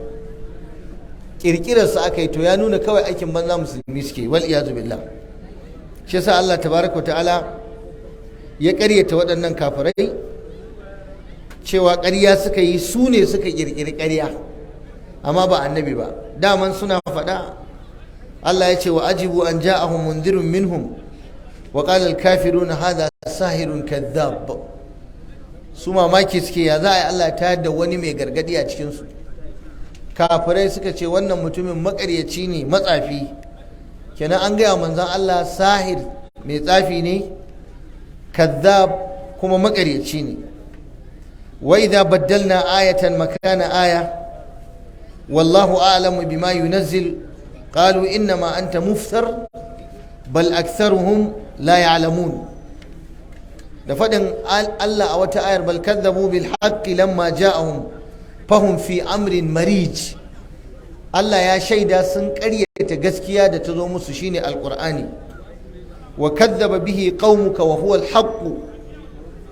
ƙirƙirarsa aka yi, to ya nuna kawai aikin banza musulmi suke, wal iyazu billah. Shi yasa Allah tabaraka ta'ala ya ƙaryata waɗannan kafirai cewa ƙarya suka yi, su ne suka ƙirƙiri ƙarya, amma ba annabi ba. Daman suna faɗa, Allah ya ce wa ajibu an ja'ahum mundirun minhum wa qala al-kafiruna hadha sahirun kadhab. Su mamaki suke, ya za a yi Allah ta da wani mai gargadi a cikin su. Kafirai suka ce wannan mutumin maƙaryaci ne, matsafi. Kenan an gaya manzon Allah sahir, mai tsafi ne, kadhab kuma makaryaci ne. Wa idza baddalna ayatan makana aya wallahu a'lamu bima yunazzil qalu innama anta muftar bal aktharuhum la ya'lamun. Da fadin Allah a wata ayar, bal kadzabu bil haqqi lamma ja'ahum fahum fi amrin marij. Allah ya shaida sun ƙaryata gaskiya da ta zo musu, shine alqur'ani. wa kadzaba bihi qaumuka wa huwa al-haqq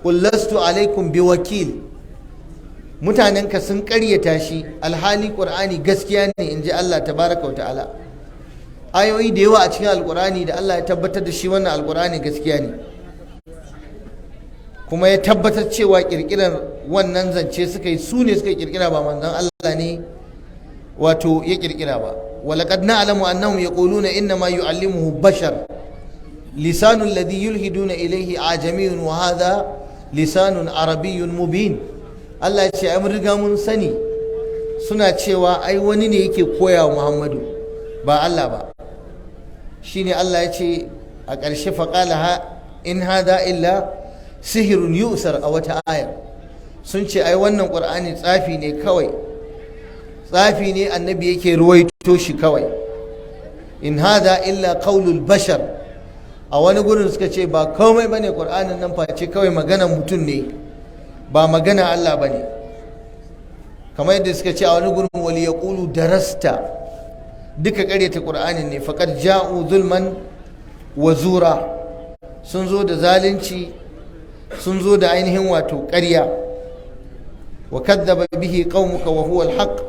qul lastu alaykum biwakil. Mutanenka sun ƙaryata shi, alhali qur'ani gaskiya ne, inji Allah tabaraka wa ta'ala. Ayoyi da yawa a cikin alqur'ani da Allah ya tabbatar da shi wannan alqur'ani gaskiya ne, kuma ya tabbatar cewa kirkirar wannan zance suka yi, su ne suka kirkira, ba manzon Allah ne wato ya kirkira ba. walaqad na'lamu annahum yaquluna inna ma yu'allimuhu bashar lisanu alladhi yulhiduna ilayhi ajamiyun wa hadha lisanun arabiyyun mubin. Allah ya ce ai mun riga mun sani, suna cewa ai wani ne yake koya wa Muhammadu, ba Allah ba. Shine Allah ya ce a ƙarshe, faqala in hadha illa sihirun yusar, a wata aya sun ce ai wannan qur'ani tsafi ne kawai, tsafi ne annabi yake ruwaito shi kawai. in hada illa qaulul bashar, a wani gurin suka ce ba komai bane qur'anin nan, face kawai maganar mutum ne, ba magana Allah bane. kamar yadda suka ce a wani gurin, wali yaqulu darasta, duka ƙaryata qur'anin ne. faqad ja'u zulman wa zura, sun zo da zalunci, sun zo da ainihin wato ƙarya. wa kadzaba bihi qaumuka wa huwa al-haq,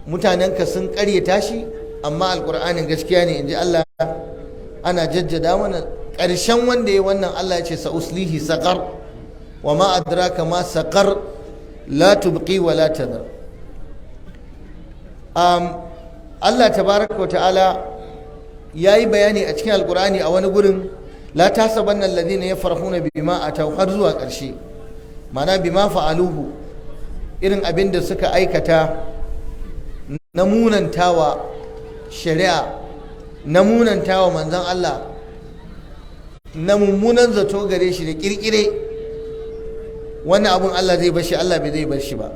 mutanenka sun ƙaryata shi, amma alƙur'anin gaskiya ne, inji Allah. Ana jajjada mana ƙarshen wanda ya wannan. Allah ya ce sa'uslihi saqar wa ma adraka ma saqar la tubqi wa la tadhar. Allah tabaraka wa ta'ala yayi bayani a cikin alqur'ani a wani gurin la tasabanna alladhina yafrahuna bima ataw har zuwa ƙarshe, mana bima fa'aluhu, irin abin da suka aikata na munantawa shari'a, na munantawa manzon Allah, na mummunan zato gare shi da kirkire, wannan abun Allah zai bashi, Allah bai zai bar shi ba.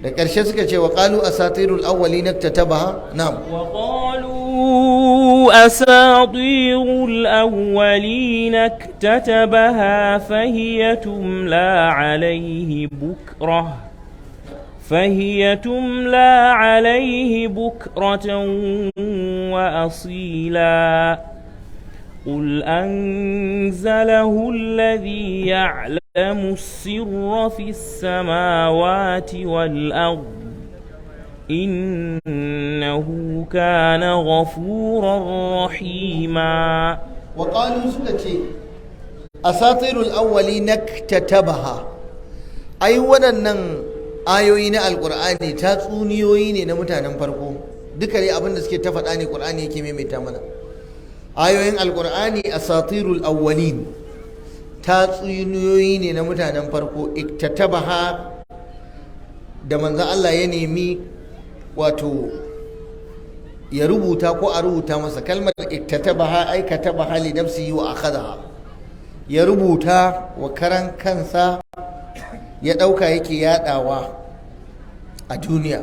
da ƙarshe suka ce wa qalu asatirul awwalin iktatabaha. Na'am, wa qalu asatirul awwalin iktatabaha fahiya tumla alayhi bukratan wa asila قل أنزله الذي يعلم السر في السماوات والأرض إنه كان غفورا رحيما. وقالوا سكتي أساطير الأولين اكتتبها، أي ودنن ayoyin alqur'ani tatsuniyoyi ne na mutanen farko. Duka dai abin da suke ta faɗa ne qur'ani yake maimaita mana. Ayoyin alqur'ani asatirul awwalin tatsuniyoyi ne na mutanen farko. Iktatabaha da manzon Allah ya nemi wato ya rubuta ko a rubuta masa. Kalmar iktatabaha ai katabaha li nafsihi wa akhadaha, ya rubuta wa karan kansa, ya ɗauka yake yaɗawa a duniya.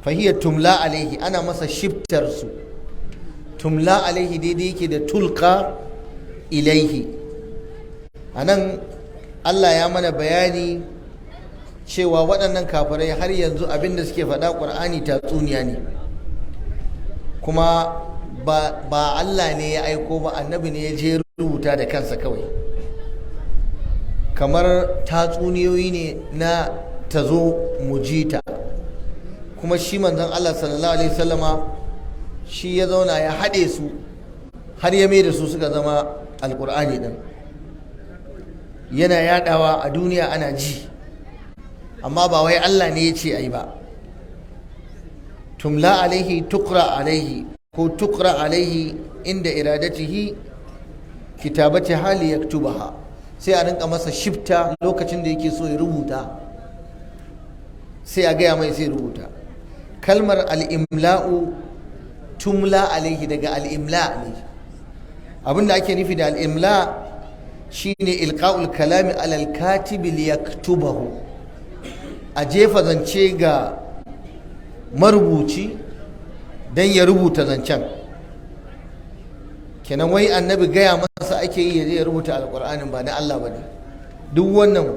Fahiyar tumla alaihi, ana masa shiftarsu. Tumla alaihi daidai yake da tulka ilaihi. A nan Allah ya mana bayani cewa waɗannan kafirai har yanzu abin da suke faɗa ƙur'ani tatsuniya ne, kuma ba Allah ne ya aiko ba, annabi ne ya je rubuta da kansa kawai. Kamar tatsuniyoyi ne na tazo mujita, kuma shi manzon Allah sallallahu alaihi wasallama shi ya zauna ya haɗe su har ya mai da su suka zama alƙur'ani ɗin, yana yaɗawa a duniya ana ji, amma ba wai Allah ne ya ce ai ba. Tumla alaihi tukra alaihi ko tukra alaihi inda iradatihi kitabati hali yaktubaha, sai a rinka masa shifta lokacin da yake so ya rubuta, sai a gaya mai sai rubuta. Kalmar al'imla'u tumla alaihi daga al'imla ne. Abinda ake nufi da al'imla shine ilqa'ul kalami alal katibi liyaktubahu, a jefa zance ga marubuci don ya rubuta zancen. Kenan wai annabi gaya masa ake yi ya je ya rubuta alƙur'anin, ba na Allah ba ne. Duk wannan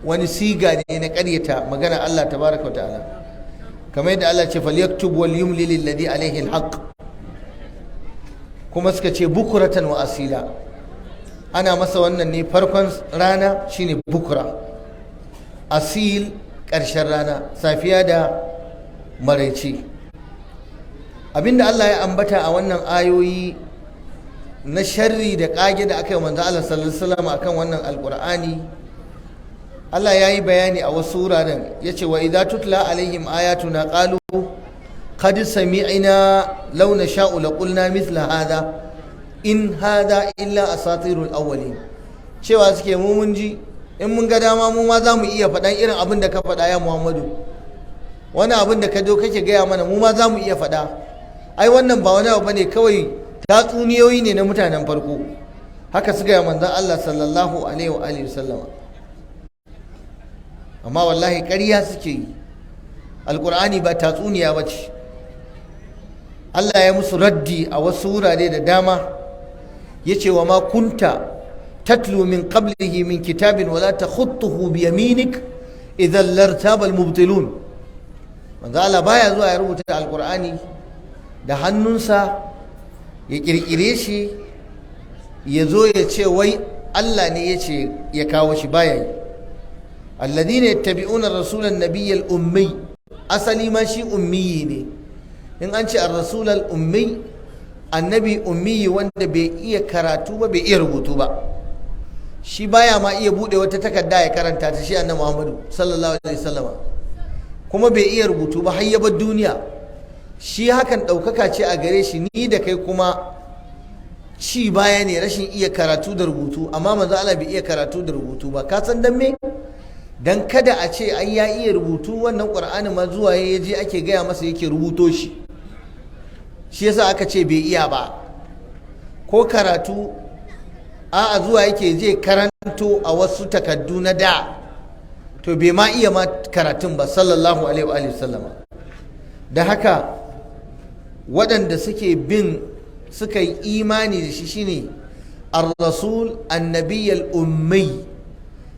wani siga ne na ƙaryata magana Allah tabaraka wa ta'ala. Kamar yadda Allah ce falyaktub wal yumli lilladhi alaihi alhaq, kuma suka ce bukuratan wa asila, ana masa wannan ne farkon rana shine bukura, asil ƙarshen rana, safiya da maraice. Abinda Allah ya ambata a wannan ayoyi na sharri da ƙage da aka yi manzo Allah sallallahu alaihi wasallam akan wannan alqur'ani, Allah ya yi bayani a wasu wuraren. Ya ce wa idza tutla alaihim ayatuna qalu qad sami'na law nasha'u laqulna mithla hadha in hadha illa asatirul awwalin. Cewa suke mu mun ji, in mun ga dama mu ma za mu iya faɗan irin abin da ka faɗa ya Muhammadu, wani abin da ka zo kake gaya mana mu ma za mu iya faɗa. Ai wannan ba wani abu bane, kawai tatsuniyoyi ne na mutanen farko. Haka suka yi manzon Allah sallallahu alaihi wa alihi wasallama. Amma wallahi ƙarya suke yi, alƙur'ani ba tatsuniya ba ce. Allah ya musu raddi a wasu wurare da dama, ya ce wa ma kunta tatlu min qablihi min kitabin wala takhutuhu bi yaminik idan lartaba al-mubtilun. Manzo Allah baya zuwa ya rubuta alƙur'ani da hannunsa, ya ƙirƙire shi, ya zo ya ce wai Allah ne ya ce ya kawo shi, baya yi. Alladhina yattabi'una ar-rasula an-nabiyya al-ummi, asali ma shi ummi ne. In an ce ar-rasul al-ummi, annabi ummi wanda bai iya karatu ba, bai iya rubutu ba, shi baya ma iya bude wata takarda ya karanta ta, shi annabi Muhammadu sallallahu alaihi wasallam. kuma bai iya rubutu ba har ya bar duniya. Shi hakan ɗaukaka ce a gare shi, ni da kai kuma ci baya ne, rashin iya karatu da rubutu. Amma manzo Allah bai iya karatu da rubutu ba. Ka san dan me? Dan kada a ce ai ya iya rubutu, wannan Qur'ani ma zuwa ya je ake gaya masa yake rubuto shi. Shi yasa aka ce bai iya ba. Ko karatu a'a zuwa yake je karanto a wasu takaddu na da, to bai ma iya ma karatun ba sallallahu alaihi wa sallama. Da haka waɗanda suka yi imani da shi shine ar-rasul annabiy al-ummi,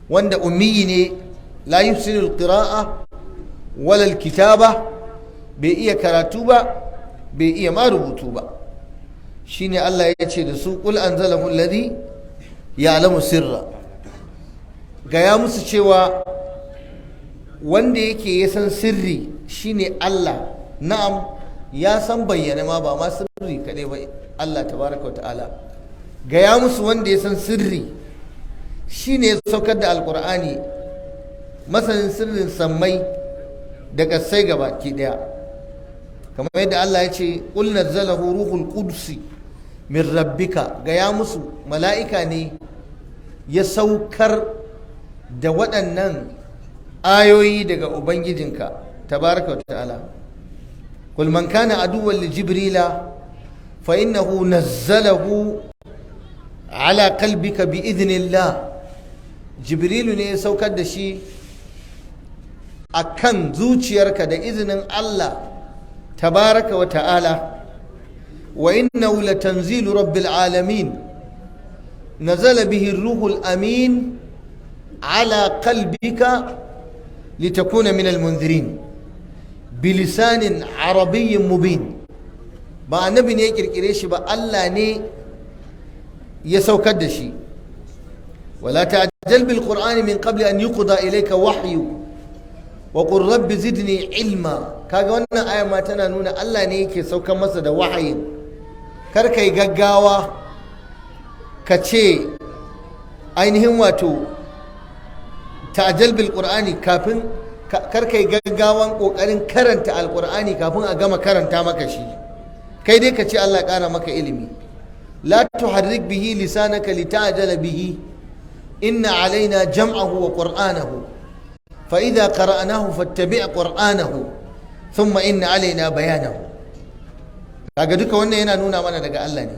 wanda ummi ne, la yufsidu al-qira'a wala al-kitaba, bai iya karatu ba, bai iya ma rubutu ba. Shine Allah ya ce da su qul anzalahu alladhi ya'lamu sirra, gaya musu cewa wanda yake ya san sirri shine Allah. Na'am, ya san bayyana ma, ba ma sirri kaɗai ba, Allah tabaraka wa ta'ala. Gaya musu wanda ya san sirri shine ya saukar da alkur'ani, masanin sirrin sammai da kasai gabaki daya. Kamar yadda Allah ya ce qul nazzalahu ruhul qudsi min rabbika, gaya musu mala'ika ne ya saukar da waɗannan ayoyi daga ubangijinka tabaraka wa ta'ala. Qul man kana aduwwan li jibrila fa innahu nazzalahu ala qalbika bi idhnillah. Jibrilu ne ya saukar da shi akan zuciyarka da izinin Allah tabaraka wa ta'ala. Wa innahu latanzilu rabbil alamin nazala bihi ar-ruhul amin ala qalbika litakuna min al-munzirin bilisanin arabiyyin mubin. Ba annabi ne ya kirkire shi ba, Allah ne ya saukar da shi. wala ta'jal bil qur'ani min qabli an yuqda ilayka wahyu wa qur rabbi zidni ilma. Kaga wannan aya ma tana nuna Allah ne yake saukar masa da wahayi. Kar kai gaggawa ka ce ainihin wato ta'jal bil qur'ani, kafin kar kai gaggawan kokarin karanta alqur'ani kafin a gama karanta maka shi. Kai dai ka ce Allah ƙara maka ilimi. la tuharrik bihi lisanaka lita'jala bihi inna alaina jam'ahu wa qur'anahu fa idza qara'nahu fattabi' qur'anahu thumma inna alaina bayanahu. Kaga duka wannan yana nuna mana daga Allah ne.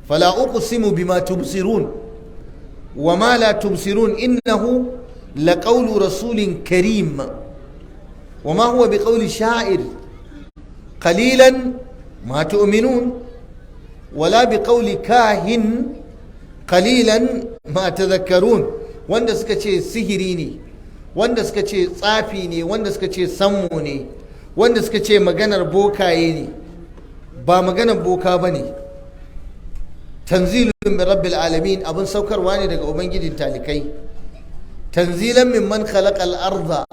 fala uqsimu bima tubsirun wa ma la tubsirun innahu laqawlu rasulin karim wa ma huwa biqawli sha'ir qalilan ma tu'minun wala biqawli kahin qalilan ma tadhakkarun. Wanda suka ce sihiri ne, wanda suka ce tsafi ne, wanda suka ce sammo ne, wanda suka ce maganar bokaye ne, ba maganar boka bane. tanzilun min rabbil alamin, abin saukarwa ne daga ubangijin talikai. tanzilan mimman khalaqa al-ardha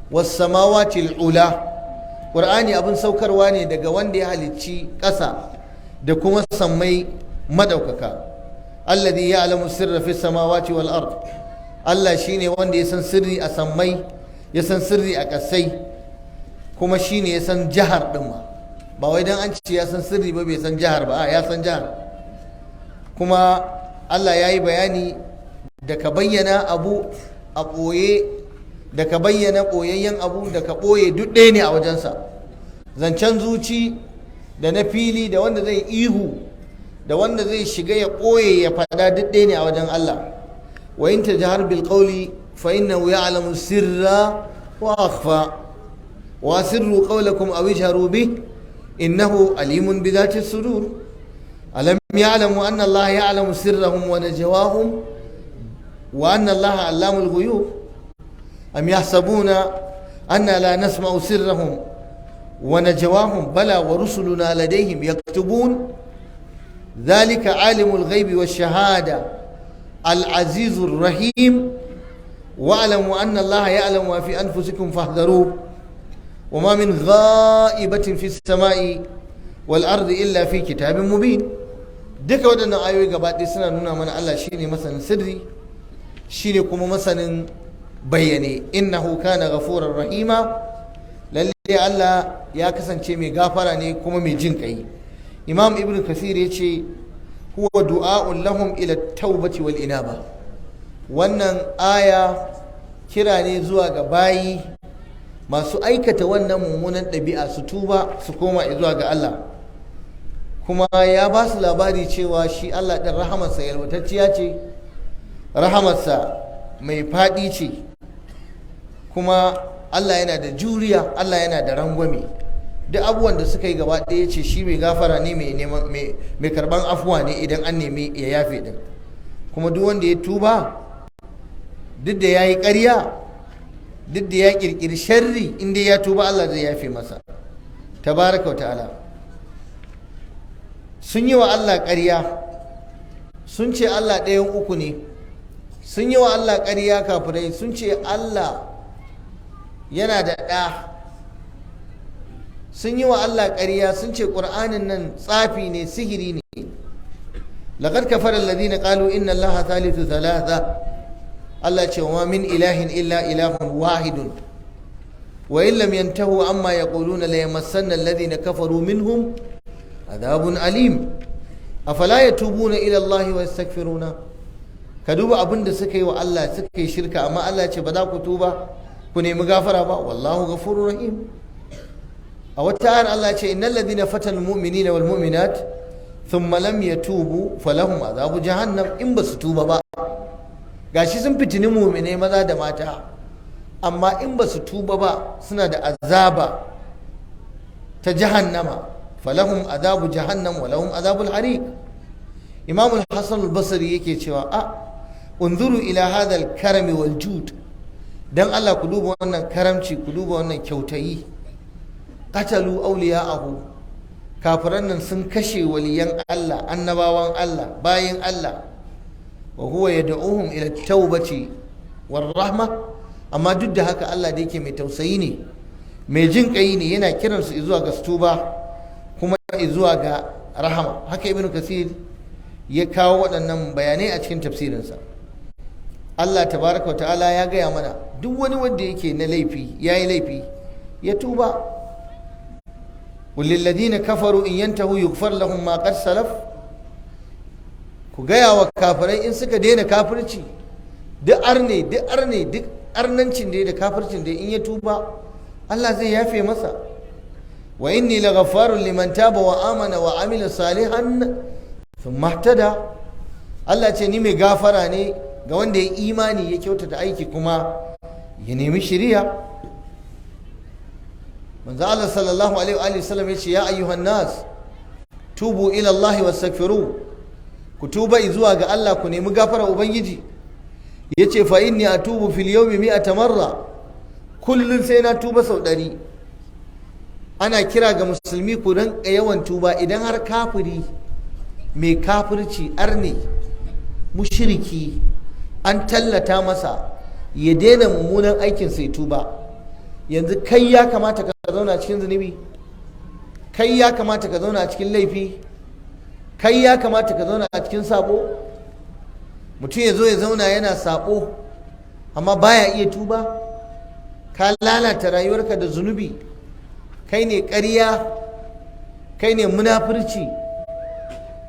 was samawati al-ula. Qur'ani abin saukarwa ne daga wanda ya halicci ƙasa da kuma sammai madaukaka. alladhi ya'lamu sirra fi samawati wal ard. Allah shine wanda ya san sirri a sammai, ya san sirri a ƙasai, kuma shine ya san jahar din ma. Ba wai dan an ce ya san sirri ba bai san jahar ba, ya san jahar. Kuma Allah ya yi bayani da ka bayyana abu a ɓoye, da ka bayyana ɓoyayyen abu da ka ɓoye duk ɗaya ne a wajensa. Zancen zuci da na fili da wanda zai ihu da wanda zai shiga ya ɓoye ya faɗa duk ɗaya ne a wajen Allah. wa in tajhar bil qawli fa innahu ya'lamu sirra wa akhfa wa sirru qawlakum aw ijharu bih innahu alimun bi dhati sudur. alam ya'lamu anna Allah ya'lamu sirrahum wa najwahum wa anna Allah 'allamul ghuyub am yahsabuna anna la nasma'u sirrahum wa najwahum bala wa rusuluna ladayhim yaktubun dhalika 'alimul ghaibi wash shahada al-'azizur rahim wa'lamu anna Allah ya'lamu ma fi anfusikum fahdharuhu wa ma min gha'ibatin fis sama'i wal ardi illa fi kitabin mubin. Duka waɗannan ayoyi gaba ɗaya suna nuna mana Allah shine masanin sirri, shine kuma masanin bayyane. innahu kana ghafurar rahima, lalle Allah ya kasance mai gafara ne kuma mai jin kai. Imam Ibn Kathir ya ce huwa du'a'un lahum ila taubati wal inaba. Wannan aya kira ne zuwa ga bayi masu aikata wannan mummunan ɗabi'a su tuba su koma zuwa ga Allah. Kuma ya ba su labari cewa shi Allah ɗin rahamarsa yalwatacciya ce, rahamarsa mai faɗi ce, kuma Allah yana da juriya, Allah yana da rangwame. Duk abubuwan da suka yi gaba ɗaya ce shi mai gafara ne, mai karɓan afuwa ne idan an nemi ya yafe ɗin. Kuma duk wanda ya tuba, duk da ya yi ƙarya, duk da ya ƙirƙiri sharri, inda ya tuba Allah zai yafe masa tabaraka wa ta'ala. Sun yi wa Allah ƙarya, sun ce Allah ɗayan uku ne, sun yi wa Allah ƙarya kafirai, sun ce Allah yana da ɗa, sun yi wa Allah ƙarya, sun ce ƙur'anin nan tsafi ne, sihiri ne. laqad kafara alladhina qalu inna Allaha thalithu thalatha. Allah ce wa min ilahin illa ilahun wahidun wa in lam yantahu amma yaquluna la yamassanna alladhina kafaru minhum adhabun alim afala yatubuna ila Allah wa yastaghfiruna. Ka duba abin da suka yi wa Allah, suka yi shirka, amma Allah ce ba za ku tuba ku nemi gafara ba, wallahu ghafurur rahim. A wata ayar Allah ce innal ladhina fatanu mu'minina wal mu'minat thumma lam yatubu falahum adhabu jahannam. In ba su tuba ba, gashi sun fitini mu'minai maza da mata, amma in ba su tuba ba suna da azaba ta jahannama, falahum adhabu jahannam wa lahum adhabul hariq. Imam al-Hasan al-Basri yake cewa unzuru ila hadha al-karam wal jud. Dan Allah ku duba wannan karamci, ku duba wannan kyautayi. Qatalu awliya'ahu, kafiran nan sun kashe waliyan Allah, annabawan Allah, bayin Allah. Wa huwa yad'uhum ila at-taubati war rahma. Amma duk da haka Allah da yake mai tausayi ne, mai jin kai ne, yana kiransu zuwa ga tuba kuma zuwa ga rahama. Haka Ibn Kathir ya kawo waɗannan bayanai a cikin tafsirinsa. Allah tabaraka wa ta'ala ya gaya mana duk wani wanda yake na laifi, ya yi laifi, ya tuba. Walil ladina kafaru in yantahu yughfar lahum ma qad salaf. Ku gaya wa kafirai in suka daina kafirci, duk arnancin da kafircin da in ya tuba Allah zai yafe masa. Wa inni laghaffarun liman taba wa amana wa amila salihan thumma ihtada. Allah ce ni mai gafara ne ga wanda ya imani ya kyautata aiki kuma ya nemi shiriya. Manzo Allah sallallahu alaihi wa sallam ya ce ya ayyuhan nas tubu ila Allah wastaghfiru. Ku tuba zuwa ga Allah, ku nemi gafara ubangiji. Yace fa inni atubu fil yawmi 100 marra. Kullun sai na tuba sau 100. Ana kira ga musulmi ku rinka yawan tuba. Idan har kafiri mai kafirci, arne, mushriki, an tallata masa ya daina mummunan aikin sai tuba. Yanzu kai ya kamata ka zauna cikin zunubi, kai ya kamata ka zauna a cikin laifi, kai ya kamata ka zauna a cikin sabo. Mutum ya zo ya zauna yana sabo amma baya iya tuba. Ka lalata rayuwarka da zunubi. Kai ne ƙarya, kai ne munafurci,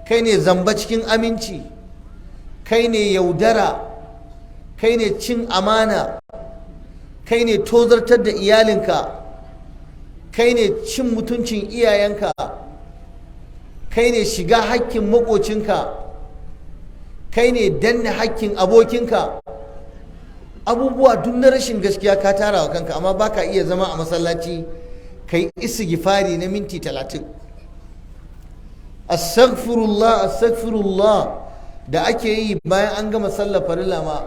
kai ne zamba cikin aminci, kai ne yaudara, kai ne cin amana, kai ne tozartar da iyalinka, kai ne cin mutuncin iyayenka, kai ne shiga hakkin makocinka, kai ne danne hakkin abokinka. Abubuwa duk na rashin gaskiya ka tara wa kanka, amma baka iya zama a masallaci kai istighfari na minti 30. Astaghfirullah da ake yi bayan an gama sallar farilla ma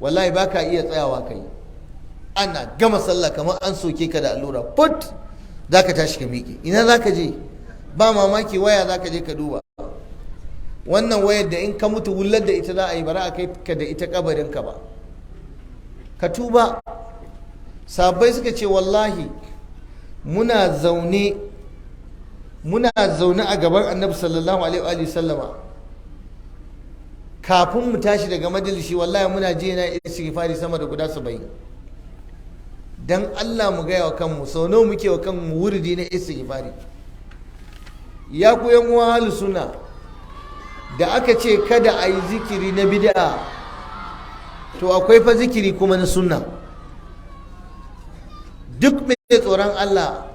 wallahi baka iya tsayawa kai. Ana gama sallah kamar an soke ka da allura, put zaka tashi ka miƙe. Ina zaka je? Ba mamaki waya zaka je ka duba. Wannan wayar da in ka mutu wullar da ita za a yi, bara a kai ka da ita kabarinka ba. Ka tuba. Sahabbai suka ce wallahi muna zaune a gaban annabi sallallahu alaihi wa sallama, kafin mu tashi daga majalisi wallahi muna je na istighfari sama da guda 70. dan Allah mu gaya wa kanmu sau nawa muke wa kanmu wurdi na istighfari. Ya ku yan uwa ahlus sunna, da aka ce kada a yi zikiri na bid'a, to akwai fa zikiri kuma na sunna. Duk mai tsoron Allah,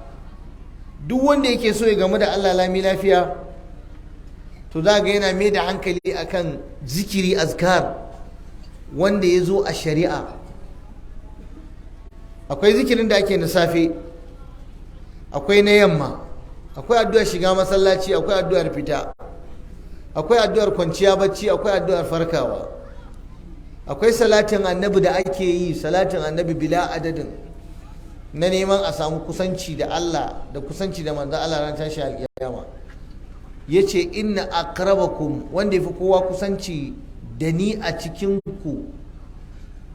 duk wanda yake so ya gamu da Allah lami lafiya, to za ga yana mai da hankali akan zikiri azkar wanda ya zo a shari'a. Akwai zikirin da ake na safe, akwai na yamma, akwai addu'ar shiga masallaci, akwai addu'ar fita, akwai addu'ar kwanciya bacci, akwai addu'ar farkawa, akwai salatin annabi da ake yi, salatin annabi bila adadin, na neman a samu kusanci da Allah da kusanci da manzon Allah ran tashi alƙiyama. Yace inna aqrabakum, wanda yafi kowa kusanci da ni a cikin ku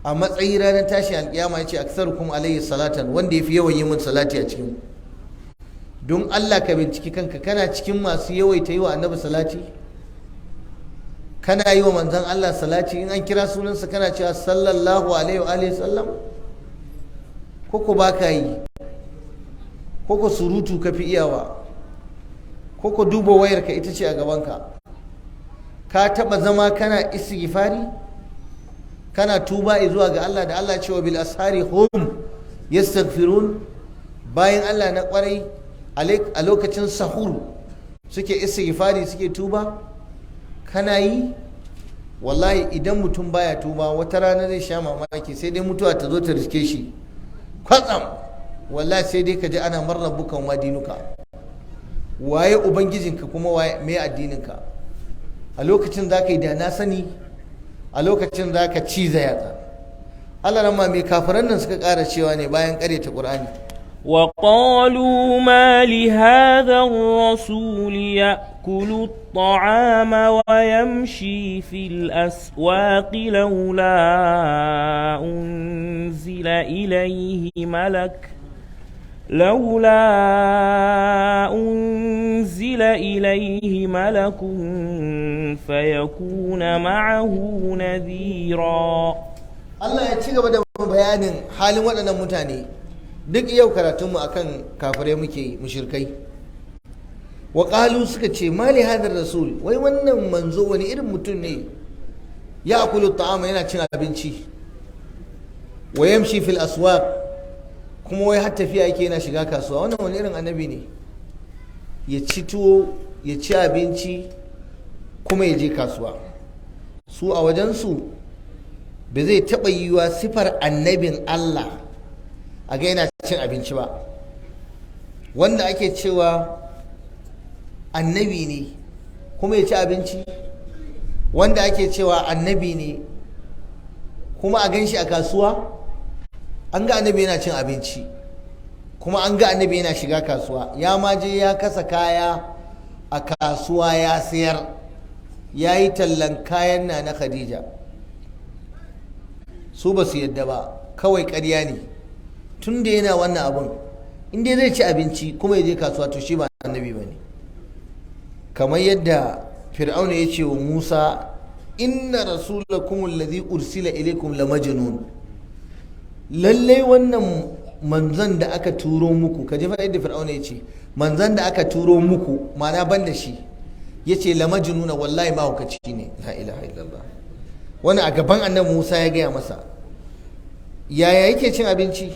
a matsayi ranar tashi alƙiyama, yace aktsarukum alayhi salatan, wanda yafi yawan yi min salati a cikin ku. Don Allah ka binciki kanka, kana cikin masu yawaita yi wa annabi salati? Kana yi wa manzon Allah salati? In an kira sunansa kana cewa sallallahu alaihi wa alihi sallam? Koko ba ka yi? Koko surutu ka fi iyawa? Koko duba wayarka ita ce a gabanka? Ka taba zama kana istighfari? Kana tuba zuwa ga Allah da Allah cewa bil ashari hum yastaghfirun? Bayan Allah na kwarai a lokacin sahur suke istighfari, suke tuba? Kana yi? Wallahi idan mutum baya tuba wata rana zai sha mamaki, sai dai mutuwa ta zo ta riske shi kwatsam. Wallahi sai dai ka ji ana marrabuka wa dinuka, waye ubangijinka kuma waye mai addininka. A lokacin za ka yi da na sani, a lokacin za ka ciza yatsa. Allah nan ma mai kafiran nan suka ƙara cewa ne bayan ƙaryata Qur'ani. وقالوا ما لهذا الرسول يأكل الطعام ويمشي في الأسواق لولا أنزل إليه ملك فيكون معه نذيرا. Allah ya ci gaba da bayanin halin waɗannan mutane. Duk yau karatunmu akan kafirai muke yi, mushrikai. Wa qalu, suka ce mali hadar rasul, wai wannan manzo wani irin mutum ne? Ya akulu ta'ama, yana cin abinci, wa yamshi fil aswaq, kuma wai har tafiya yake yana shiga kasuwa. Wannan wani irin annabi ne? Ya ci tuwo, ya ci abinci, kuma ya je kasuwa. Su a wajensu ba zai taɓa yiwa sifar annabin Allah a ga yana cin abinci ba. Wanda ake cewa annabi ne kuma ya ci abinci, wanda ake cewa annabi ne kuma a gan shi a kasuwa. An ga annabi yana cin abinci, kuma an ga annabi yana shiga kasuwa. Ya ma je ya kasa kaya a kasuwa ya sayar, ya yi tallan kayan na Khadija. Su ba su yadda ba, kawai ƙarya ne. Tun da yana wannan abun, in dai zai ci abinci kuma ya je kasuwa, to shi ba annabi ba ne. Kamar yadda Fir'auna ya ce wa Musa, inna rasulakum alladhi ursila ilaykum la majnun. Lallai wannan manzon da aka turo muku, kaje fa yadda Fir'auna ya ce manzon da aka turo muku, ma'ana ban da shi, ya ce la majnuna, wallahi mahaukaci ne. La ilaha illallah. Wani a gaban annabi Musa ya gaya masa. Yaya yake cin abinci?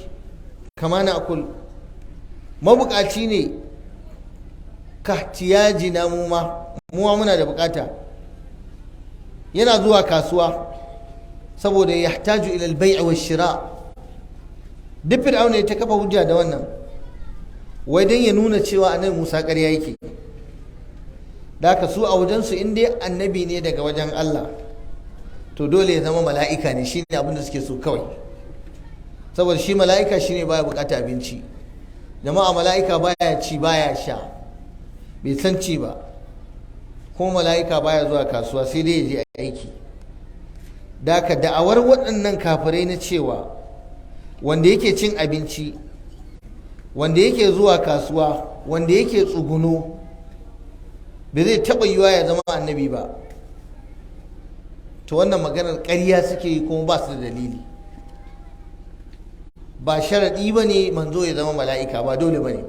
Kama na akul, mabukaci ne ka tiyaji na muwa muna da bukata. Yana zuwa kasuwa saboda ya hataju ilal bai'a wa shira. Duk Fir'auna ta kafa hujja da wannan, wai dan ya nuna cewa annabi Musa ƙarya yake. Da haka su a wajensu in dai annabi ne daga wajen Allah, to dole ya zama mala'ika ne, shine abin da suke so kawai. Saboda shi mala'ika shine baya bukata abinci. Jama'a, mala'ika baya ci baya sha, bai san ci ba. Kuma mala'ika baya zuwa kasuwa, sai dai ya je aiki. Da haka da'awar waɗannan kafirai na cewa wanda yake cin abinci, wanda yake zuwa kasuwa, wanda yake tsuguno, bai zai taɓa yiwa ya zama annabi ba, to wannan maganar ƙarya suke yi kuma ba su da dalili. ba sharaɗi ba ne manzo ya zama mala'ika, ba dole ba ne,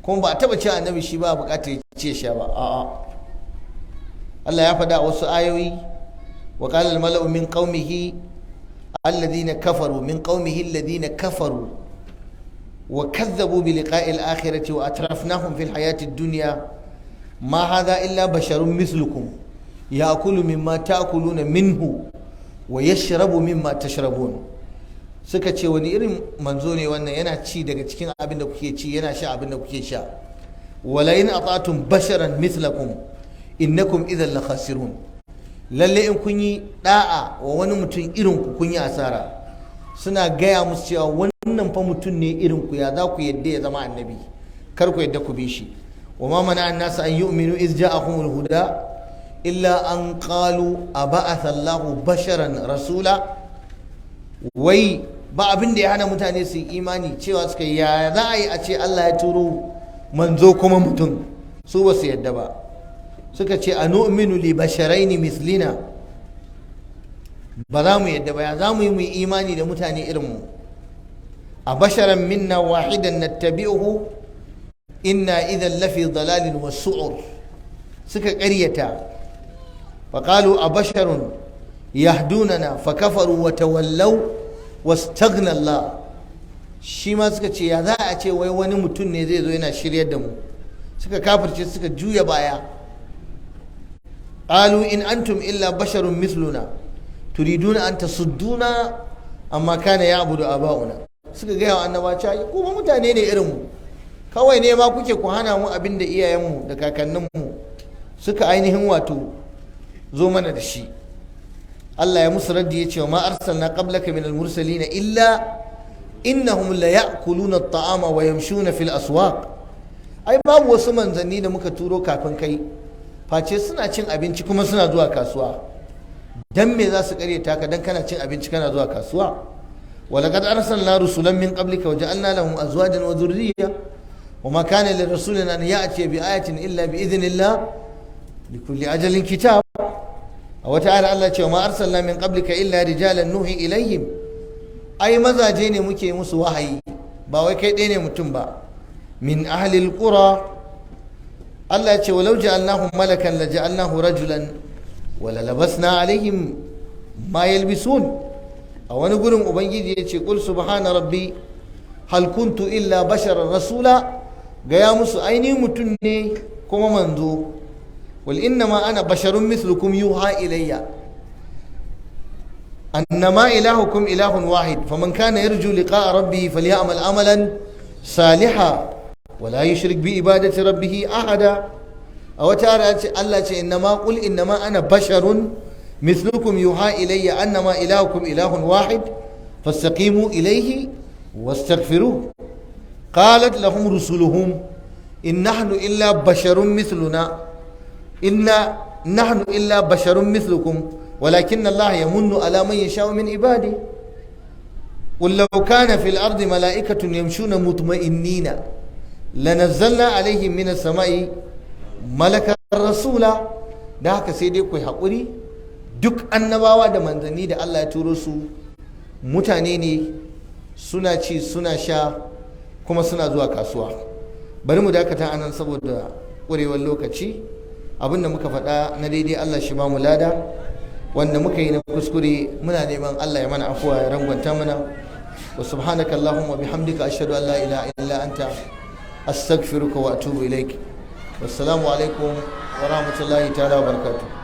kuma ba a taɓa cewa annabi shi ba buƙatar ya ce sha ba. a'a Allah ya faɗa a wasu ayoyi wa qala al-mala'u min qaumihi alladhina kafaru min qaumihi alladhina kafaru wa kazzabu bi liqa'i al-akhirati wa atrafnahum fil hayati ad-dunya ma hadha illa basharun mislukum ya'kulu mimma ta'kuluna minhu wa yashrabu mimma tashrabun. Suka ce wani irin manzo ne wannan, yana ci daga cikin abin da kuke ci, yana sha abin da kuke sha. wala in ata'tum basharan mithlakum innakum idhan la khasirun. Lalle in kun yi da'a wa wani mutum irin ku kun yi asara. Suna gaya musu cewa wannan fa mutum ne irin ku, ya za ku yadda ya zama annabi, kar ku yadda ku bi shi. wa ma mana an-nas an yu'minu iz ja'ahumul huda illa an qalu aba'atha Allahu basharan rasula. Wai ba abin da ya hana mutane su yi imani cewa suka yi ya za a yi a ce Allah ya turo manzo kuma mutum, su ba su yadda ba. Suka ce a nu'minu li basharaini mislina, ba za mu yadda ba, ya za mu yi mu imani da mutane irinmu. a basharan minna wahidan nattabi'uhu inna idan lafi dalalin wa su'ur. Suka ƙaryata faƙalu a basharun yahdunana fakafaru wa tawallaw wastaghna Allah. Shi ma suka ce ya za a ce wai wani mutum ne zai zo yana shiryar da mu, suka kafirce suka juya baya. qalu in antum illa basharun misluna turiduna an tasudduna amma kana ya'budu aba'una. Suka gaya wa annaba cewa kuma mutane ne irin mu, kawai ne ma kuke ku hana mu abin da iyayenmu da kakanninmu suka ainihin wato zo mana da shi. Allah ya musu raddi ya ce ma arsalna qablaka minal mursalina illa innahum la ya'kuluna at-ta'ama wa yamshuna fil aswaq. Ai babu wasu manzanni da muka turo kafin kai face suna cin abinci kuma suna zuwa kasuwa. Dan me za su karyata ka dan kana cin abinci kana zuwa kasuwa? ولقد أرسلنا رسلا من قبلك وجعلنا لهم أزواجا وذرية وما كان للرسول أن يأتي بآية إلا بإذن الله لكل أجل كتاب. وتعالى الله وما أرسلنا من قبلك إلا رجالا نوحي إليهم. أي مزاجين مكي مسو وحي باوي كيدين متنبا من أهل القرى. الله ولو جعلناه ملكا لجعلناه رجلا وللبسنا عليهم ما يلبسون. a wani gurin ubangiji ya ce kul subhana rabbi hal kuntu illa basharar rasula, gaya musu aini mutum ne kuma manzo. wal innama ana basharun mislukum yuha ilayya annama ilahukum ilahun wahid faman kana yarju liqa'a rabbih falyamal amalan saliha wala yushrik bi ibadati rabbih ahada. a wata ayar Allah ce innama qul innama ana basharun مثلكم يوحى إلي أنما إلهكم إله واحد فاستقيموا إليه واستغفروه. قالت لهم رسلهم إن نحن إلا بشر مثلنا نحن إلا بشر مثلكم ولكن الله يمن على من يشاء من عباده. قل لو كان في الأرض ملائكة يمشون مطمئنين لنزلنا عليهم من السماء ملكا رسولا. da haka sai dai ku haƙuri, duk annabawa da manzanni da Allah ya turo su mutane ne, suna ci suna sha kuma suna zuwa kasuwa. Bari mu dakata anan saboda ƙurewar lokaci. Abinda muka faɗa na daidai Allah shi ba mu lada, wanda muka yi na kuskure muna neman Allah ya mana afuwa ya rangwanta mana. wa subhanaka allahumma bihamdika ashhadu an la ilaha illa anta astaghfiruka wa atubu ilaik. wassalamu alaikum wa rahmatullahi ta'ala wa barakatuh.